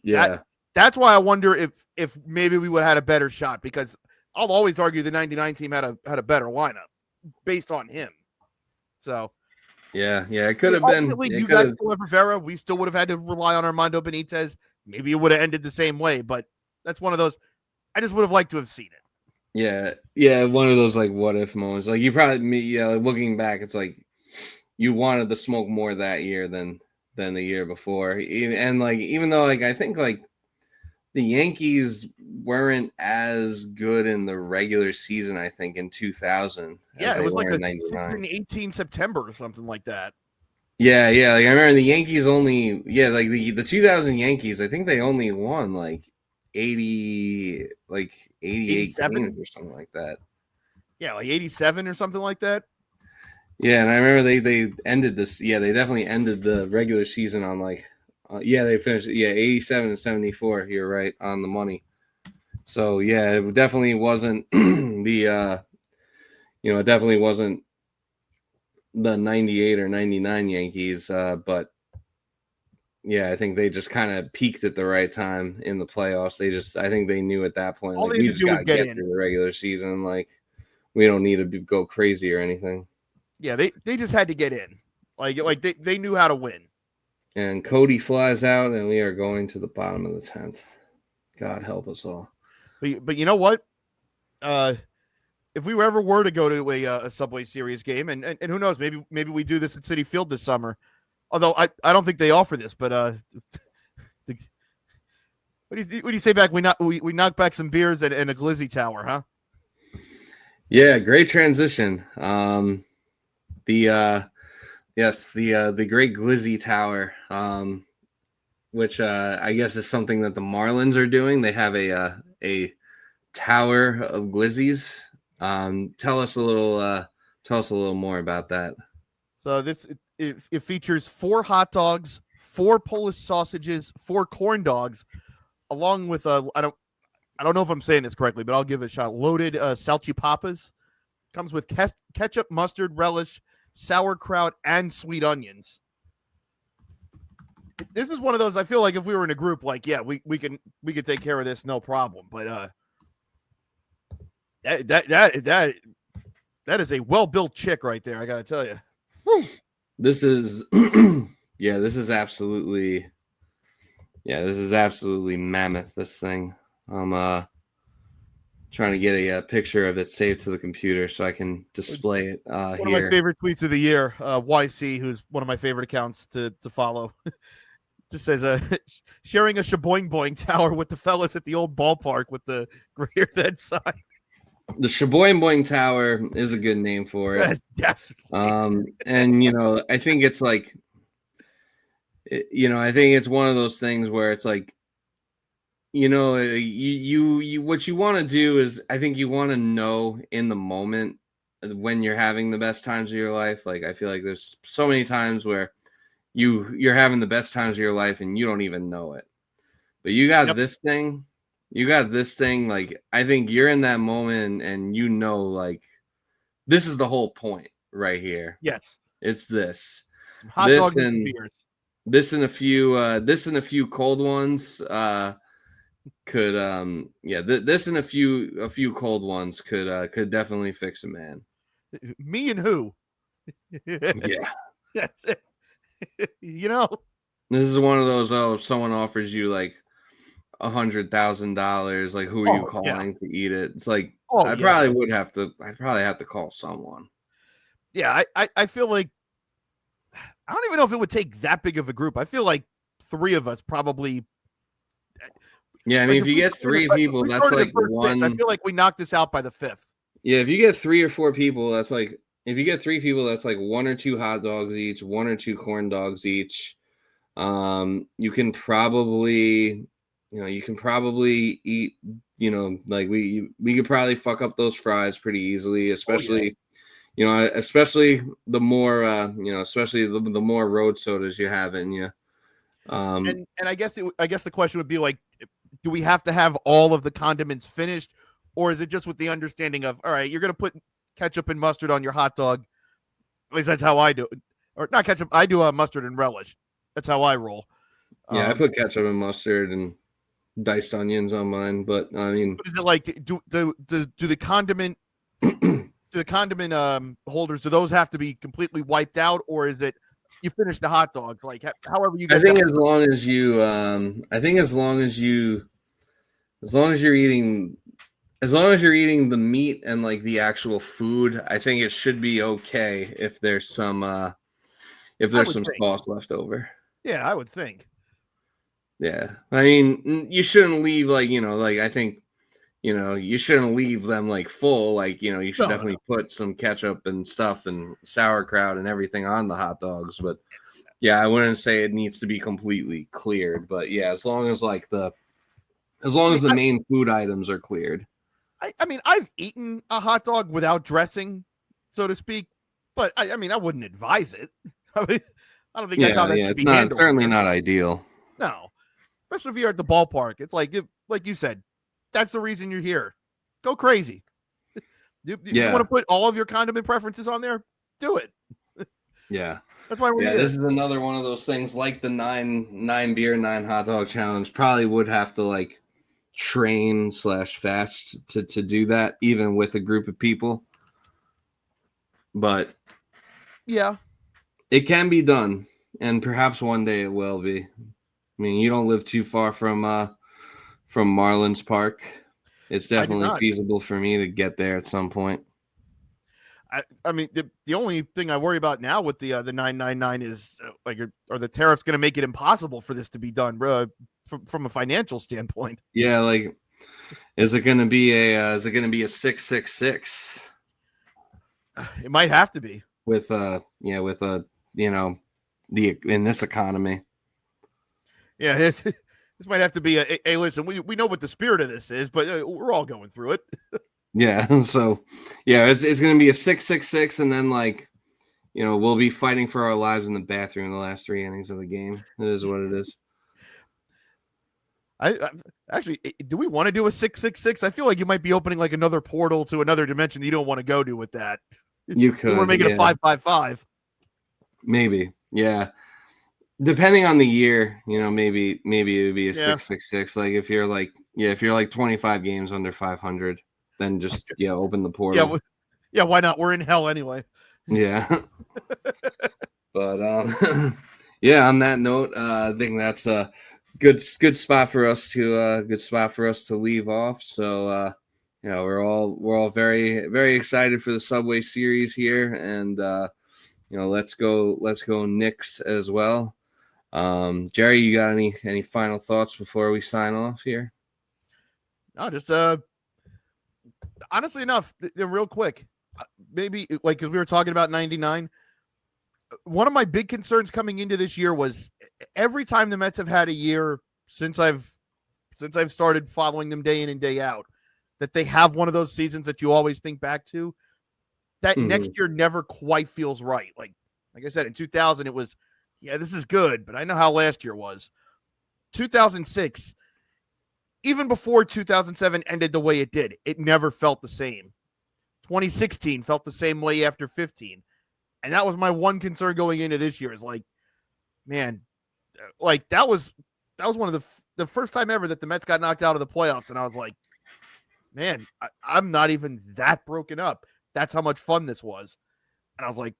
A: Yeah.
B: That's why I wonder if maybe we would have had a better shot, because I'll always argue the 99 team had a better lineup based on him. So
A: yeah, it could have been.
B: You guys still have Rivera. We still would have had to rely on Armando Benitez. Maybe it would have ended the same way, but that's one of those. I just would have liked to have seen it.
A: Yeah, one of those what if moments. You probably looking back, it's like you wanted the smoke more that year than the year before, and even though I think the Yankees weren't as good in the regular season, I think, in 2000.
B: Yeah, it was
A: in 99.
B: 18 September or something like that.
A: Yeah. I remember the Yankees only, the 2000 Yankees, I think they only won 88 games or something like that.
B: Yeah, 87 or something like that.
A: Yeah, and I remember they ended this. Yeah, they definitely ended the regular season on they finished 87 and 74. You're right, on the money. So yeah, it definitely wasn't it definitely wasn't the 98 or 99 Yankees, but yeah, I think they just kind of peaked at the right time in the playoffs. I think they knew at that point, we just got to get through the regular season. We don't need to go crazy or anything.
B: Yeah, they just had to get in. They knew how to win.
A: And Cody flies out, and we are going to the bottom of the 10th. God help us all.
B: But you know what? If we ever were to go to a Subway Series game, and who knows, maybe we do this at Citi Field this summer. Although I don't think they offer this, but what do you say back? We knock back some beers and a glizzy tower, huh?
A: Yeah, great transition. The great glizzy tower, which I guess is something that the Marlins are doing. They have a tower of glizzies. Tell us a little more about that.
B: So it features 4 hot dogs, 4 Polish sausages, 4 corn dogs, along with I don't know if I'm saying this correctly, but I'll give it a shot. Loaded salchipapas. Comes with ketchup, mustard, relish, sauerkraut, and sweet onions. This is one of those, I feel like if we were in a group, we could take care of this, no problem. But that is a well-built chick right there, I gotta tell you. Whew.
A: This is this is absolutely mammoth, this thing. I'm trying to get a picture of it saved to the computer so I can display it
B: one
A: here.
B: One of my favorite tweets of the year, YC, who's one of my favorite accounts to follow, just says, sharing a shaboing boing tower with the fellas at the old ballpark with the greater than sign.
A: The Sheboygan Boing Tower is a good name for it. And I think it's like, I think it's one of those things where it's like, you what you want to do is, I think you want to know in the moment when you're having the best times of your life. Like, I feel like there's so many times where you're having the best times of your life and you don't even know it. But you got this thing. You got this thing. Like, I think you're in that moment and like, this is the whole point right here.
B: Yes.
A: It's this.
B: Some hot dogs and beers.
A: This and a few cold ones could this and a few cold ones could definitely fix a man.
B: Me and who?
A: Yeah.
B: That's it.
A: This is one of those, if someone offers you like $100,000, like, who are you calling to eat it? It's like, I'd probably have to call someone.
B: Yeah, I feel like, I don't even know if it would take that big of a group. I feel like 3 of us probably.
A: Yeah, I mean, if you get 3 people, that's like one.
B: I feel like we knocked this out by the 5th.
A: Yeah, if you get 3 or 4 people, that's like, if you get 3 people, that's like 1 or 2 hot dogs each, 1 or 2 corn dogs each. You can probably, eat, like we could probably fuck up those fries pretty easily, especially, especially the more, especially the more road sodas you have in you.
B: And I guess the question would be like, do we have to have all of the condiments finished, or is it just with the understanding of, all right, you're going to put ketchup and mustard on your hot dog? At least that's how I do it. Or not ketchup. I do mustard and relish. That's how I roll.
A: Yeah, I put ketchup and mustard and diced onions on mine, but I mean,
B: what is it like? Do the condiment holders, do those have to be completely wiped out, or is it you finish the hot dogs? Like, however you get.
A: I think as long as you, as long as you're eating the meat and like the actual food, I think it should be okay if there's some sauce left over.
B: Yeah, I would think.
A: Yeah, I mean, you shouldn't leave I think, you shouldn't leave them like full. Like, you should definitely put some ketchup and stuff and sauerkraut and everything on the hot dogs. But yeah, I wouldn't say it needs to be completely cleared. But yeah, as long as the main food items are cleared.
B: I mean, I've eaten a hot dog without dressing, so to speak, but I mean, I wouldn't advise it. I mean, I don't think that's how that should be handled.
A: It's certainly not ideal.
B: No, especially if you're at the ballpark. It's like you said, that's the reason you're here. Go crazy. You want to put all of your condiment preferences on there? Do it.
A: Yeah.
B: That's why we're here.
A: This is another one of those things, like the 9 beer, 9 hot dog challenge. Probably would have to like train / fast to do that, even with a group of people. But
B: yeah,
A: it can be done, and perhaps one day it will be. I mean, you don't live too far from Marlins Park. It's definitely feasible for me to get there at some point.
B: I mean, the only thing I worry about now with the 999 is are the tariffs going to make it impossible for this to be done, from a financial standpoint?
A: Yeah, like, is it going to be a 666?
B: It might have to be
A: with in this economy.
B: Yeah, this might have to be a listen. We know what the spirit of this is, but we're all going through it.
A: Yeah, so yeah, it's going to be a 666, and then we'll be fighting for our lives in the bathroom in the last 3 innings of the game. It is what it is.
B: I actually, do we want to do a 666? I feel like you might be opening like another portal to another dimension that you don't want to go to with that.
A: You could.
B: We're making a 555.
A: Maybe, yeah. Depending on the year, maybe it would be a 666. Like if you're like 25 games under 500, then just open the portal.
B: Yeah, why not? We're in hell anyway.
A: Yeah. But yeah. On that note, I think that's a good spot for us to leave off. So we're all very, very excited for the Subway Series here, and let's go Knicks as well. Jerry, you got any final thoughts before we sign off here?
B: No, just honestly enough, real quick, maybe like because we were talking about 99. One of my big concerns coming into this year was every time the Mets have had a year since I've started following them day in and day out, that they have one of those seasons that you always think back to. That next year never quite feels right. Like I said, in 2000, it was, yeah, this is good, but I know how last year was. 2006, even before 2007 ended the way it did, it never felt the same. 2016 felt the same way after 15. And that was my one concern going into this year is like, man, like that was one of the first time ever that the Mets got knocked out of the playoffs. And I was like, man, I'm not even that broken up. That's how much fun this was. And I was like,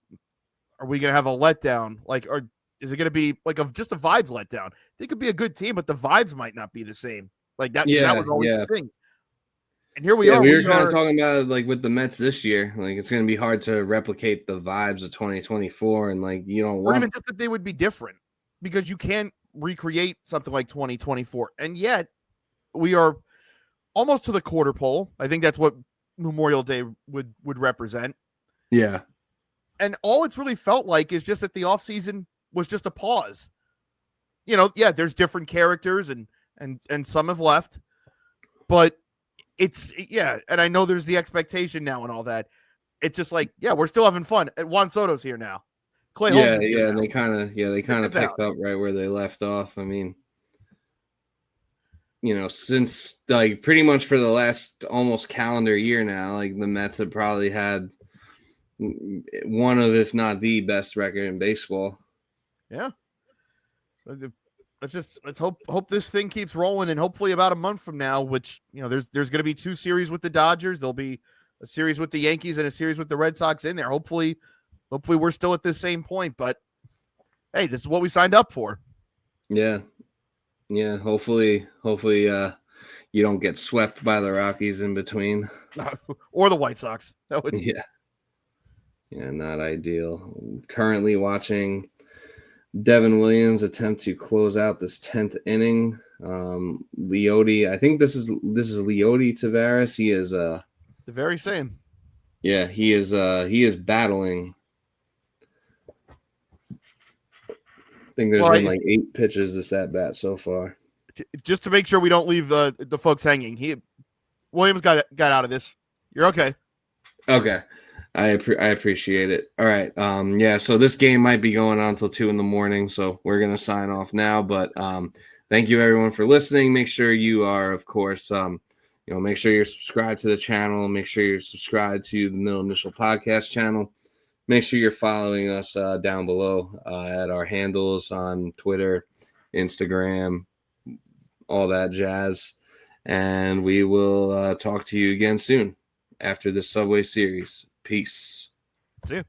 B: are we going to have a letdown? Like, or is it going to be like just a vibes letdown? They could be a good team, but the vibes might not be the same. Like that, that was always the thing. And here we are.
A: We were kind of talking about it, like with the Mets this year. Like it's going to be hard to replicate the vibes of 2024, and like you don't want.
B: Or even just that they would be different because you can't recreate something like 2024, and yet we are almost to the quarter pole. I think that's what Memorial Day would represent.
A: Yeah.
B: And all it's really felt like is just that the offseason was just a pause. You know, yeah, there's different characters and some have left, but and I know there's the expectation now and all that. It's just like, yeah, we're still having fun. Juan Soto's here now. Clay Holmes is here now.
A: They kind of picked up right where they left off. I mean, you know, since like pretty much for the last almost calendar year now, like the Mets have probably had one of, if not the best record in baseball.
B: Yeah. Let's hope this thing keeps rolling, and hopefully about a month from now, which, you know, there's going to be 2 series with the Dodgers. There'll be a series with the Yankees and a series with the Red Sox in there. Hopefully we're still at this same point, but hey, this is what we signed up for.
A: Yeah. Yeah. Hopefully you don't get swept by the Rockies in between.
B: Or the White Sox. That would
A: Yeah, not ideal. Currently watching Devin Williams attempt to close out this 10th inning. Leody, I think this is Leody Taveras. He is
B: the very same.
A: Yeah, he is battling. I think there's been like 8 pitches this at bat so far.
B: Just to make sure we don't leave the folks hanging. Williams got out of this. You're okay.
A: Okay. I appreciate it. All right. So this game might be going on until 2 a.m. So we're going to sign off now, but thank you everyone for listening. Make sure you are, of course, make sure you're subscribed to the channel. Make sure you're subscribed to the Middle Initial Podcast channel. Make sure you're following us down below at our handles on Twitter, Instagram, all that jazz. And we will talk to you again soon after the Subway series. Peace.
B: See you.